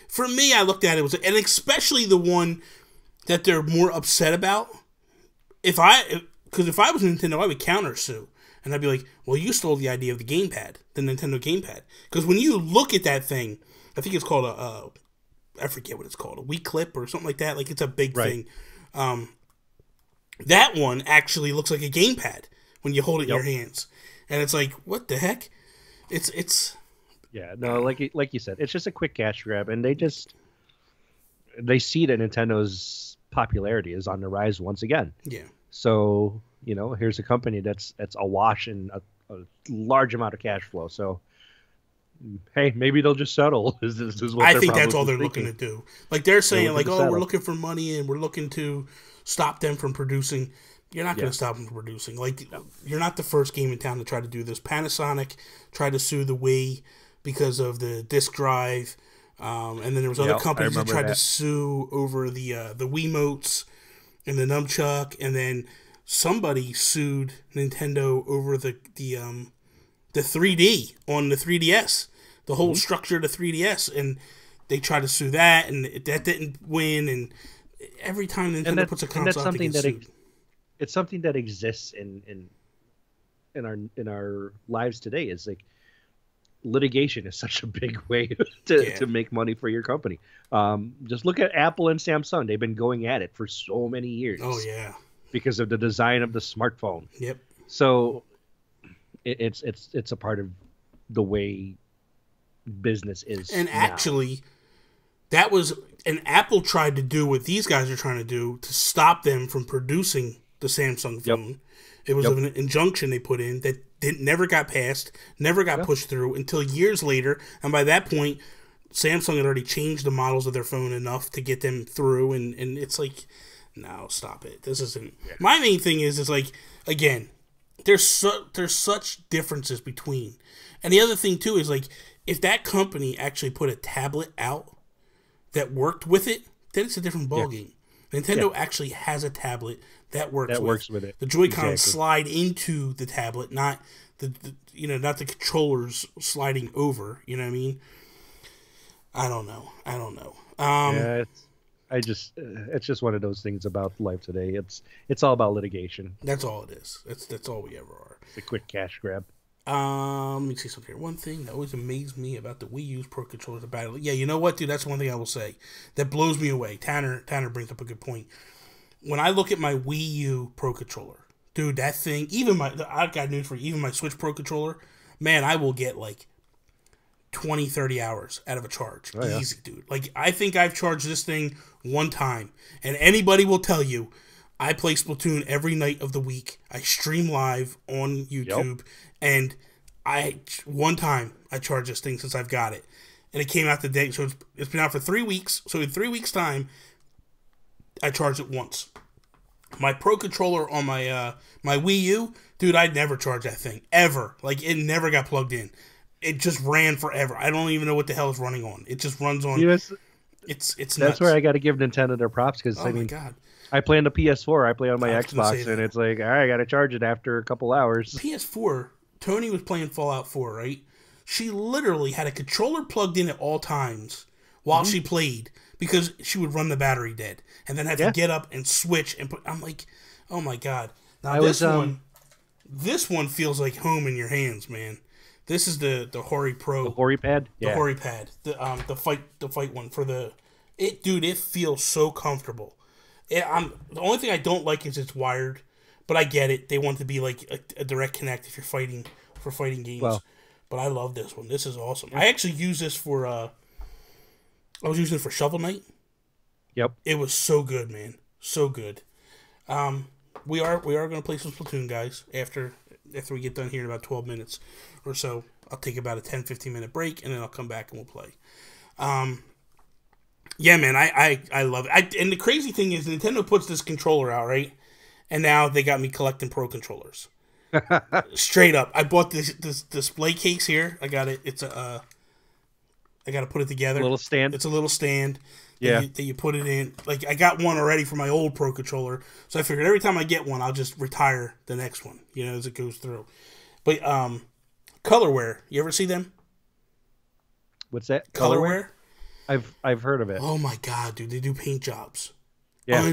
for me, I looked at it, and especially the one that they're more upset about. Because if I was Nintendo, I would counter sue. And I'd be like, well, you stole the idea of the gamepad, the Nintendo gamepad. Because when you look at that thing, I think it's called I forget what it's called, a Wii Clip or something like that. Like, it's a big thing. That one actually looks like a gamepad when you hold it in your hands. And it's like, what the heck? It's yeah, no, like you said, it's just a quick cash grab, and they see that Nintendo's popularity is on the rise once again. Yeah. So, you know, here's a company that's awash in a large amount of cash flow. So, hey, maybe they'll just settle. Is what I think that's all they're looking to do. Like, they're saying, like, oh, we're looking for money and we're looking to stop them from producing. You're not going to stop them from producing. Like, you're not the first game in town to try to do this. Panasonic tried to sue the Wii because of the disk drive. And then there was other companies that tried to sue over the Wiimotes and the nunchuck. And then somebody sued Nintendo over the 3D on the 3DS. the whole structure of the 3DS, and they tried to sue that, and that didn't win. And every time Nintendo puts a console out, they get sued. It's something that exists in our lives today. Is like litigation is such a big way to make money for your company. Just look at Apple and Samsung. They've been going at it for so many years. Oh yeah, because of the design of the smartphone. Yep. So it's a part of the way business is. And now. actually, that was Apple tried to do what these guys are trying to do to stop them from producing the Samsung phone. Yep. It was an injunction they put in that never got passed, never got pushed through until years later. And by that point, Samsung had already changed the models of their phone enough to get them through. And it's like, no, stop it. This isn't. Yeah. My main thing is like, again, there's such differences between. And the other thing, too, is like, if that company actually put a tablet out that worked with it, then it's a different ballgame. Nintendo actually has a tablet that works with it. The Joy-Cons slide into the tablet, not not the controllers sliding over. You know what I mean? I don't know. It's just one of those things about life today. It's all about litigation. That's all it is. That's all we ever are. It's a quick cash grab. Let me see something here. One thing that always amazed me about the Wii U's Pro Controllers about it. Yeah, you know what, dude? That's one thing I will say that blows me away. Tanner brings up a good point. When I look at my Wii U Pro Controller, dude, that thing, I've got news for you, even my Switch Pro Controller, man, I will get like 20, 30 hours out of a charge. Oh, yeah. Easy, dude. Like, I think I've charged this thing one time, and anybody will tell you, I play Splatoon every night of the week. I stream live on YouTube, and one time I charged this thing since I've got it. And it came out today, so it's been out for 3 weeks. So in 3 weeks' time, I charged it once. My Pro Controller on my my Wii U, dude, I'd never charge that thing, ever. Like, it never got plugged in. It just ran forever. I don't even know what the hell it's running on. It just runs on. It's nuts. That's where I got to give Nintendo their props, because my God. I play on the PS4. I play on my Xbox, and it's like, all right, I got to charge it after a couple hours. PS4, Tony was playing Fallout 4, right? She literally had a controller plugged in at all times while she played, because she would run the battery dead, and then had to get up and switch and put. I'm like, oh my God! Now this one feels like home in your hands, man. This is the Hori Pro, the Hori Pad, the Hori Pad, the fight one for dude. It feels so comfortable. The only thing I don't like is it's wired, but I get it. They want to be like a direct connect if you're fighting games. Well, but I love this one. This is awesome. I actually use this for. I was using it for Shovel Knight. Yep. It was so good, man. So good. We are going to play some Splatoon, guys, after we get done here in about 12 minutes or so. I'll take about a 10-15 minute break, and then I'll come back and we'll play. Yeah, man, I love it. And the crazy thing is, Nintendo puts this controller out, right? And now they got me collecting Pro Controllers. Straight up. I bought this display case here. I got it. It's I got to put it together. A little stand. It's a little stand. Yeah. That you put it in. Like, I got one already for my old Pro Controller, so I figured every time I get one, I'll just retire the next one, as it goes through. But Colorware, you ever see them? What's that? Colorware? I've heard of it. Oh my God, dude, they do paint jobs. Yeah.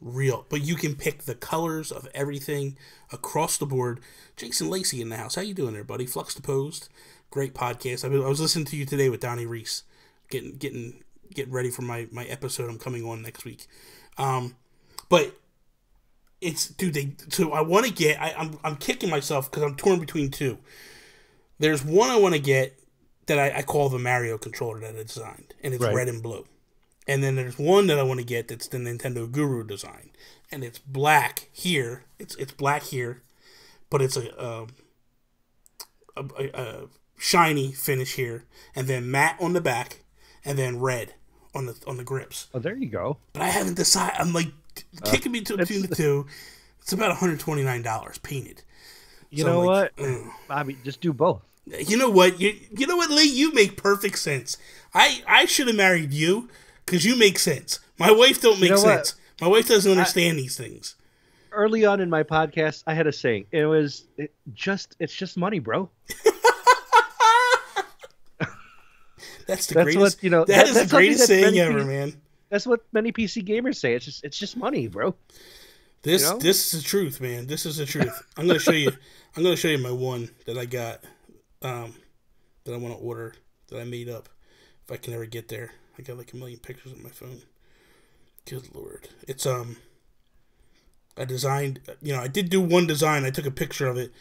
Unreal. But you can pick the colors of everything across the board. Jason Lacey in the house. How you doing there, buddy? Flux Deposed. Great podcast. I was listening to you today with Donnie Reese, getting ready for my episode I'm coming on next week. But it's, dude, so I want to get, I'm kicking myself because I'm torn between two. There's one I want to get that I call the Mario controller that I designed, and it's red and blue. And then there's one that I want to get that's the Nintendo Guru design, and it's black here. It's black here, but it's a shiny finish here, and then matte on the back, and then red on the grips. Oh, there you go. But I haven't decided. I'm like kicking me between the two. It's about $129 painted. You know what, Bobby? Just do both. You know what? You know what, Lee? You make perfect sense. I should have married you because you make sense. My wife don't make sense. My wife doesn't understand these things. Early on in my podcast, I had a saying. It's just money, bro. That's the That's greatest. what, you know, That is the that's something greatest that saying many ever, man. That's what many PC gamers say. It's just money, bro. This You know? this is the truth, man. This is the truth. I'm gonna show you. I'm gonna show you my one that I got, that I want to order, that I made up. If I can ever get there, I got like a million pictures on my phone. Good lord, it's I designed. You know, I did do one design. I took a picture of it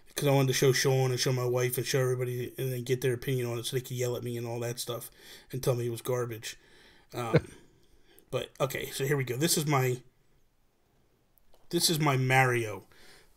because I wanted to show Sean and show my wife and show everybody, and then get their opinion on it so they could yell at me and all that stuff and tell me it was garbage. But okay, so here we go. This is my Mario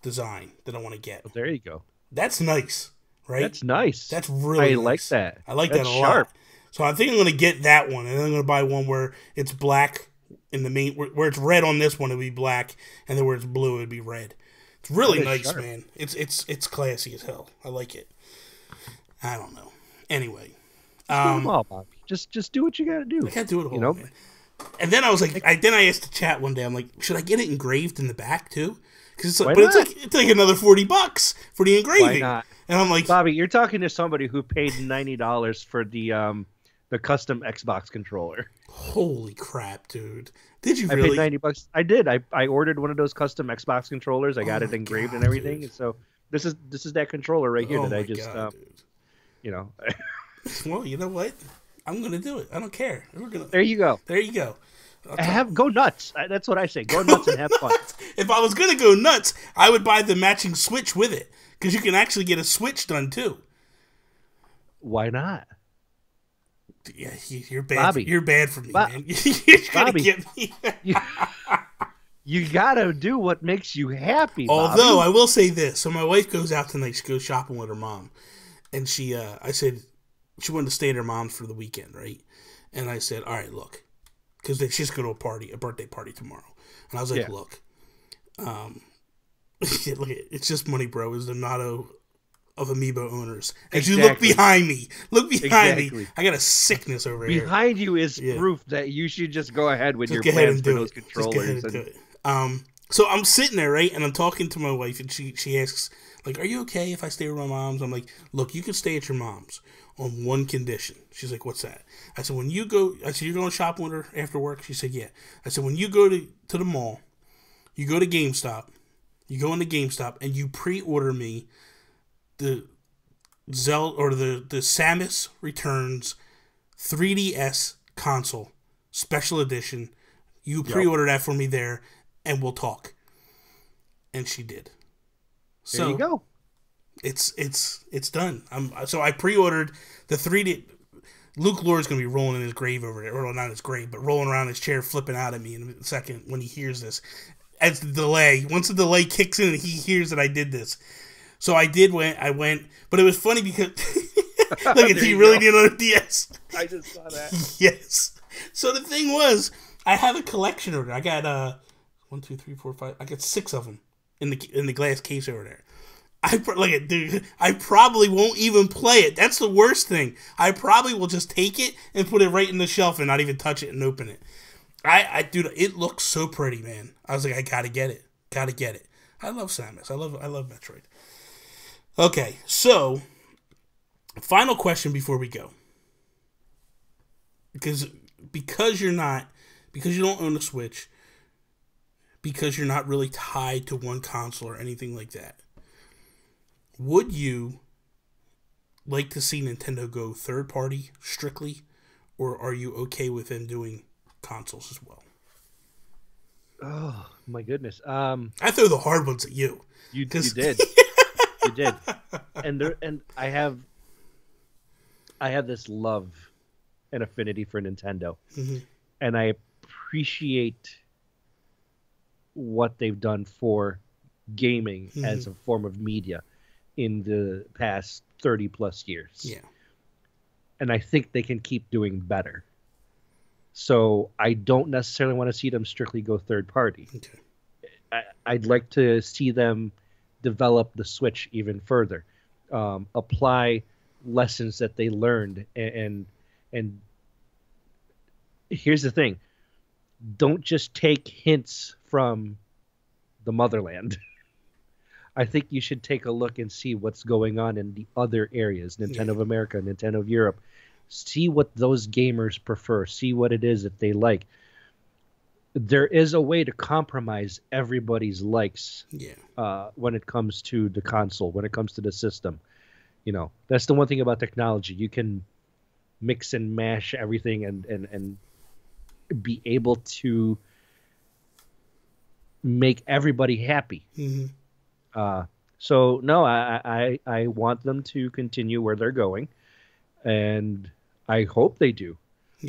design that I want to get. Well, there you go. That's nice, right? That's nice. That's really nice. Like that. I like That's that a sharp. lot. So I think I'm going to get that one, and then I'm going to buy one where it's black in the main, where it's red on this one, it'll be black, and then where it's blue, it'll be red. It's really nice, sharp. Man. It's classy as hell. I like it. I don't know. Anyway. Just do them all, Bob. Just do what you got to do. I got to do it all, man. And then I was like, I asked the chat one day, I'm like, should I get it engraved in the back too? Because it's like another $40 for the engraving. Why not? And I'm like, Bobby, you're talking to somebody who paid $90 for the custom Xbox controller. Holy crap, dude! Did you really? I paid $90. I did. I ordered one of those custom Xbox controllers. I got it engraved and everything. And so this is that controller right here that I just, you know. Well, you know what? I'm gonna do it. I don't care. There you go. There you go. Go nuts. That's what I say. Go nuts and have fun. If I was gonna go nuts, I would buy the matching Switch with it, because you can actually get a Switch done too. Why not? Yeah, you're bad. Bobby. You're bad for me, man. You're gonna get me. You gotta do what makes you happy. Although Bobby. I will say this, so my wife goes out tonight. She goes shopping with her mom, and I said she wanted to stay at her mom's for the weekend, right? And I said, all right, look, because she's going to a birthday party tomorrow, and I was like, look, look, it's just money, bro. Is the motto of Amiibo owners. As you look behind me, me. I got a sickness over here. Behind you is proof that you should just go ahead with your plans for those controllers. Just go ahead and do it. So I'm sitting there, right, and I'm talking to my wife, and she asks, like, are you okay if I stay with my mom's? I'm like, look, you can stay at your mom's on one condition. She's like, what's that? I said, you're going shopping with her after work? She said, yeah. I said, when you go to the mall, you go to GameStop, you go into GameStop, and you pre-order me the Samus Returns 3DS console special edition. You pre-order that for me there, and we'll talk. And she did. There you go. It's done. So I pre-ordered the 3D. Luke Lord's gonna be rolling in his grave over there, or not his grave, but rolling around his chair, flipping out at me in a second when he hears this. As the delay, once the delay kicks in, and he hears that I did this. So I went, but it was funny because look, he really did on a DS. I just saw that. Yes. So the thing was, I have a collection over there. I got 1, 2, 3, 4, 5. I got 6 of them in the glass case over there. Dude, I probably won't even play it. That's the worst thing. I probably will just take it and put it right in the shelf and not even touch it and open it. Dude, it looks so pretty, man. I was like, I gotta get it. Gotta get it. I love Samus. I love Metroid. Okay, so final question before we go. Because you don't own a Switch, because you're not really tied to one console or anything like that, would you like to see Nintendo go third party strictly, or are you okay with them doing consoles as well? Oh my goodness! I throw the hard ones at you. You did. You did. And I have this love and affinity for Nintendo, and I appreciate what they've done for gaming as a form of media in the past 30 plus years. Yeah. And I think they can keep doing better. So I don't necessarily want to see them strictly go third party. Okay. I'd like to see them develop the Switch even further, apply lessons that they learned, and here's the thing: don't just take hints from the motherland. I think you should take a look and see what's going on in the other areas, Nintendo of America, Nintendo of Europe. see what those gamers prefer, see what it is that they like. There is a way to compromise everybody's likes when it comes to the console, when it comes to the system. That's the one thing about technology. You can mix and mash everything and be able to make everybody happy. So no, I want them to continue where they're going, and I hope they do.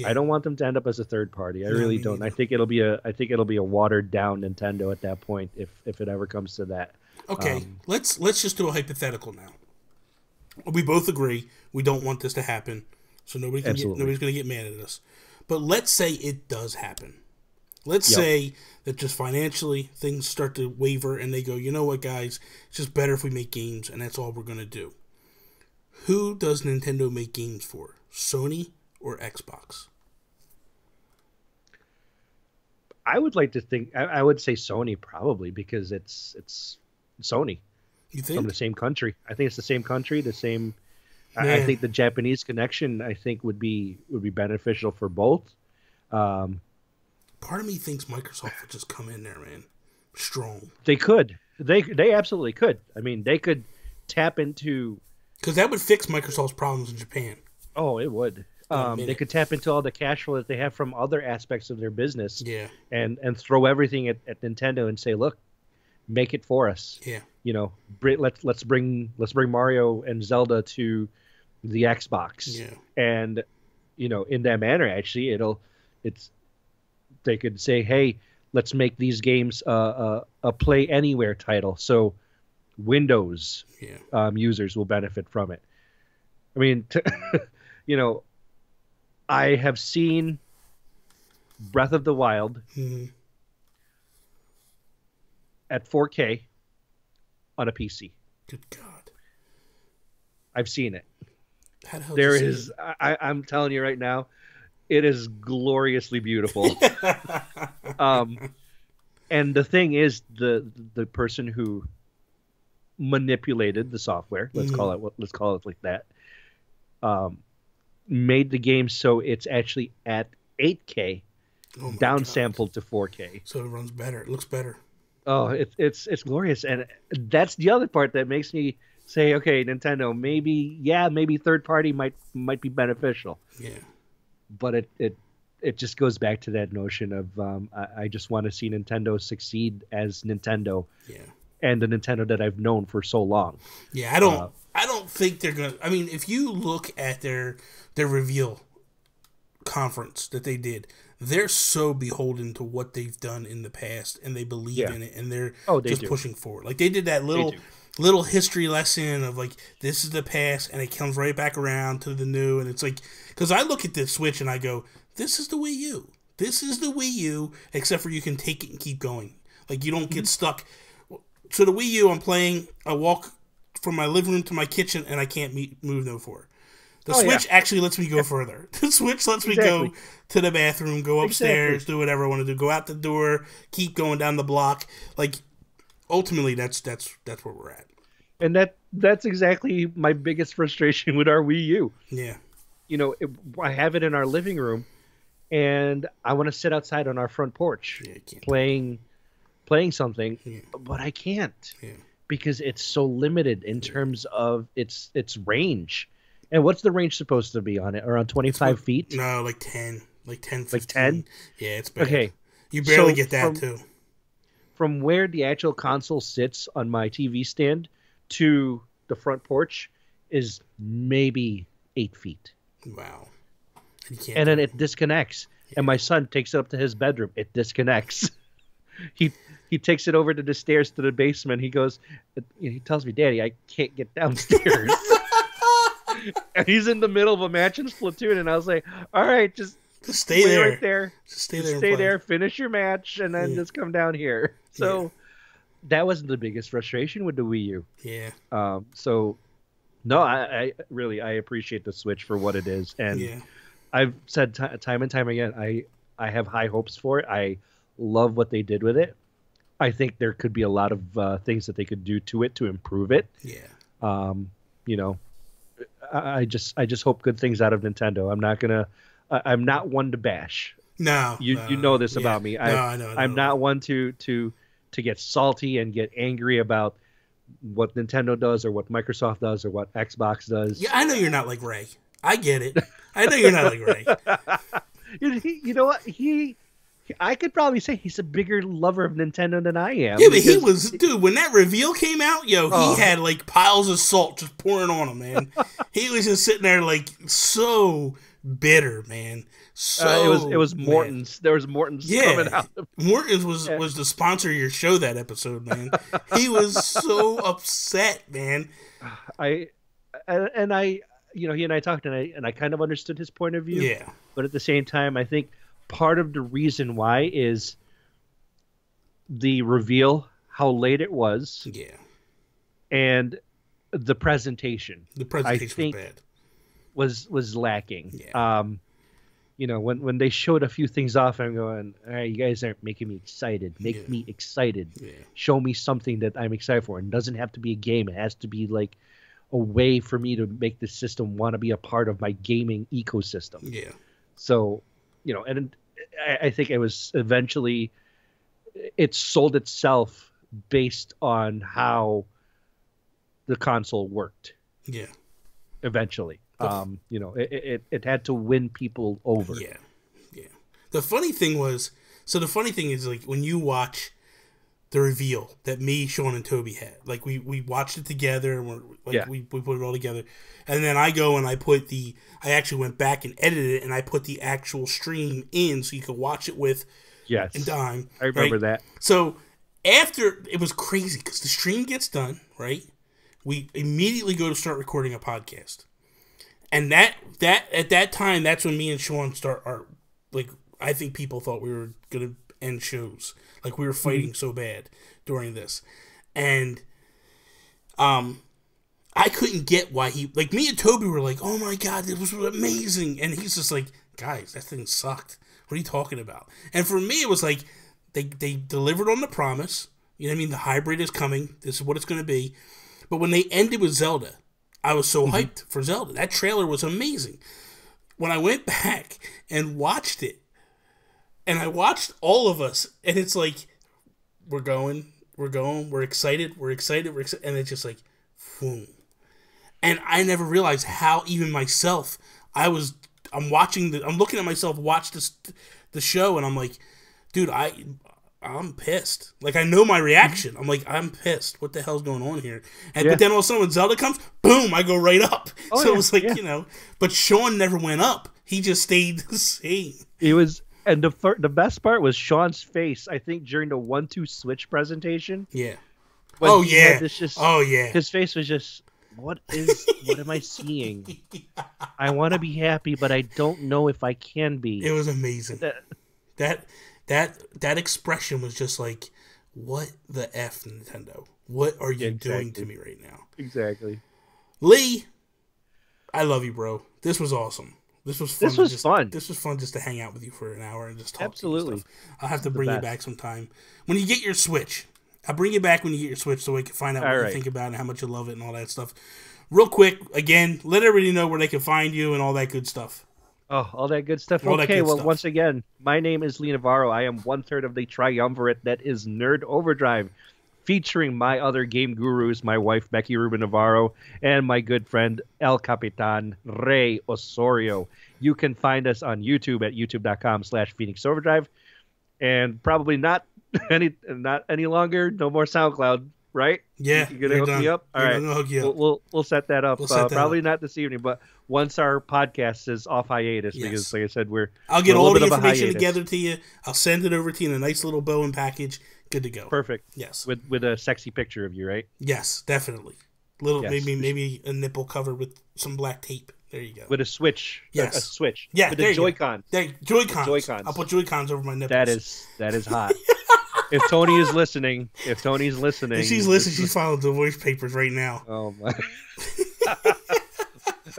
I don't want them to end up as a third party. I really don't. Neither. I think it'll be a watered down Nintendo at that point if it ever comes to that. Okay, let's just do a hypothetical now. We both agree we don't want this to happen, so nobody's going to get mad at us. But let's say it does happen. Let's say that just financially things start to waver and they go, you know what, guys, it's just better if we make games, and that's all we're going to do. Who does Nintendo make games for? Sony or Xbox? I would like to think, I would say Sony probably, because it's Sony. You think? From the same country. I think it's the same country, the same. I think the Japanese connection, I think, would be beneficial for both. Part of me thinks Microsoft would just come in there, man, strong. They could. They absolutely could. I mean, they could tap into, because that would fix Microsoft's problems in Japan. Oh, it would. They could tap into all the cash flow that they have from other aspects of their business. Yeah. And throw everything at Nintendo and say, look, make it for us. Yeah. Let's bring Mario and Zelda to the Xbox. Yeah. And in that manner, actually, they could say, hey, let's make these games a play anywhere title, so Windows users will benefit from it. I mean, I have seen Breath of the Wild at 4K on a PC. Good God. I've seen it. How the hell there is, I'm telling you right now, it is gloriously beautiful. And the thing is, the person who manipulated the software, let's call it like that, made the game so it's actually at 8K, downsampled to 4K. So it runs better. It looks better. Oh, it's glorious, and that's the other part that makes me say, okay, Nintendo, maybe third party might be beneficial. Yeah. But it just goes back to that notion of I just want to see Nintendo succeed as Nintendo. Yeah. And the Nintendo that I've known for so long. Yeah, I don't think they're gonna. I mean, if you look at their reveal conference that they did, they're so beholden to what they've done in the past, and they believe in it, and they're just pushing forward. Like they did that little history lesson of like, this is the past, and it comes right back around to the new, and it's like, because I look at the Switch and I go, this is the Wii U. This is the Wii U, except for you can take it and keep going. Like you don't get stuck. So the Wii U, I'm playing. I walk from my living room to my kitchen, and I can't move no more. The Switch actually lets me go further. The Switch lets me go to the bathroom, go upstairs, do whatever I want to do, go out the door, keep going down the block. Like, ultimately, that's where we're at. And that's exactly my biggest frustration with our Wii U. Yeah. I have it in our living room, and I want to sit outside on our front porch playing something, but I can't because it's so limited in terms of its range. And what's the range supposed to be on it? Around 25 feet? No, like 10. Like 10, 15. Like 10? Yeah, it's bad. Okay. You barely get that, too. From where the actual console sits on my TV stand to the front porch is maybe 8 feet. Wow. And then it disconnects. Yeah. And my son takes it up to his bedroom. It disconnects. He takes it over to the stairs to the basement. He goes, he tells me, Daddy, I can't get downstairs. And he's in the middle of a match in Splatoon, and I was like, all right, just stay there. Right there. Just stay there, finish your match, and then just come down here. So that was the biggest frustration with the Wii U. Yeah. So, no, I really appreciate the Switch for what it is. And I've said time and time again, I have high hopes for it. I love what they did with it. I think there could be a lot of things that they could do to it to improve it. Yeah. I just hope good things out of Nintendo. I'm not one to bash. No, you know this about me. I know. I'm not one to get salty and get angry about what Nintendo does or what Microsoft does or what Xbox does. Yeah, I know you're not like Ray. I get it. I know you're not like Ray. You know what? I could probably say he's a bigger lover of Nintendo than I am. Yeah, but he was, dude, when that reveal came out, he had like piles of salt just pouring on him, man. He was just sitting there like so bitter, man. So it was Morton's. There was Morton's coming out. Morton's was the sponsor of your show that episode, man. He was so upset, man. He and I talked and I kind of understood his point of view. Yeah. But at the same time, I think part of the reason why is the reveal, how late it was. Yeah. And the presentation. The presentation was bad. Was lacking. Yeah. When they showed a few things off, I'm going, all right, you guys aren't making me excited. Make me excited. Yeah. Show me something that I'm excited for. And it doesn't have to be a game. It has to be like a way for me to make the system want to be a part of my gaming ecosystem. Yeah. So, and I think it was eventually, it sold itself based on how the console worked. Yeah. Eventually. It had to win people over. Yeah. Yeah. The funny thing is like when you watch the reveal that me, Sean, and Toby had, like we watched it together and we put it all together. And then I go and I actually went back and edited it and I put the actual stream in so you could watch it with and Dime. I remember that. So after, it was crazy because the stream gets done, right? We immediately go to start recording a podcast. And that at that time, that's when me and Sean I think people thought we were going to end shows. Like we were fighting so bad during this. And I couldn't get why me and Toby were like, oh my God, this was amazing. And he's just like, guys, that thing sucked. What are you talking about? And for me, it was like, they delivered on the promise. You know what I mean? The hybrid is coming. This is what it's going to be. But when they ended with Zelda, I was so hyped for Zelda. That trailer was amazing. When I went back and watched it, and I watched all of us, and it's like, we're excited, and it's just like, boom. And I never realized how even myself, I'm looking at myself watch the show, and I'm like, dude, I'm pissed. Like, I know my reaction. I'm like, I'm pissed. What the hell's going on here? But then all of a sudden when Zelda comes, boom, I go right up. It was like, but Sean never went up. He just stayed the same. And the best part was Sean's face, I think, during the 1-2 Switch presentation. Yeah. His face was just, what am I seeing? I want to be happy, but I don't know if I can be. It was amazing. That expression was just like, what the F, Nintendo? What are you doing to me right now? Exactly. Lee, I love you, bro. This was awesome. This was fun. This was fun just to hang out with you for an hour and just talk. Absolutely. To you stuff. I'll have to bring you back sometime. When you get your Switch. I'll bring you back when you get your Switch so we can find out what you think about it and how much you love it and all that stuff. Real quick, again, let everybody know where they can find you and all that good stuff. Oh, all that good stuff. Once again, my name is Lee Navarro. I am 1/3 of the triumvirate that is Nerd Overdrive, featuring my other game gurus, my wife, Becky Rubin Navarro, and my good friend, El Capitan Ray Osorio. You can find us on YouTube at youtube.com/Phoenix Overdrive, and probably not any longer. No more SoundCloud, right? Yeah. You're going to hook me up? All right. Hook you up. We'll set that up. Probably not this evening, but once our podcast is off hiatus, because like I said, I'll get all the information together to you. I'll send it over to you in a nice little bow and package. Good to go. Perfect. Yes. With a sexy picture of you, right? Yes, definitely. Maybe a nipple covered with some black tape. There you go. With a switch. Yes. A switch. Yeah. With a Joy-Con. Joy-Cons. I'll put Joy-Cons over my nipples. That is hot. If Tony is listening, if she's listening, she's filing divorce papers right now. Oh my!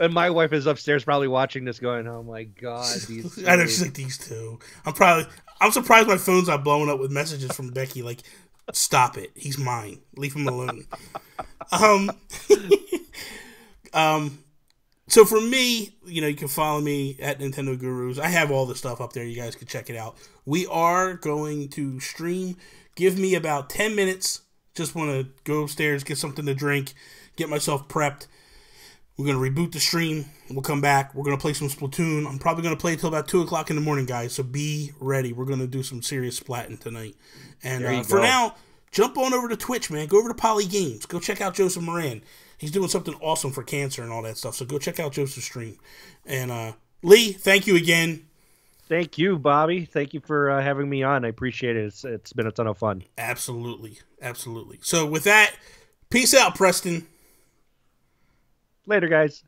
And my wife is upstairs, probably watching this, going, "Oh my God, these two." I know, she's like, these two. I'm surprised my phone's not blowing up with messages from Becky like, "Stop it, he's mine. Leave him alone." So for me, you can follow me at Nintendo Gurus. I have all the stuff up there. You guys can check it out. We are going to stream. Give me about 10 minutes. Just want to go upstairs, get something to drink, get myself prepped. We're going to reboot the stream. We'll come back. We're going to play some Splatoon. I'm probably going to play until about 2 o'clock in the morning, guys. So be ready. We're going to do some serious splatting tonight. And for now, jump on over to Twitch, man. Go over to Poly Games. Go check out Joseph Moran. He's doing something awesome for cancer and all that stuff. So go check out Joseph's stream. And Lee, thank you again. Thank you, Bobby. Thank you for having me on. I appreciate it. It's been a ton of fun. Absolutely. Absolutely. So with that, peace out, Preston. Later, guys.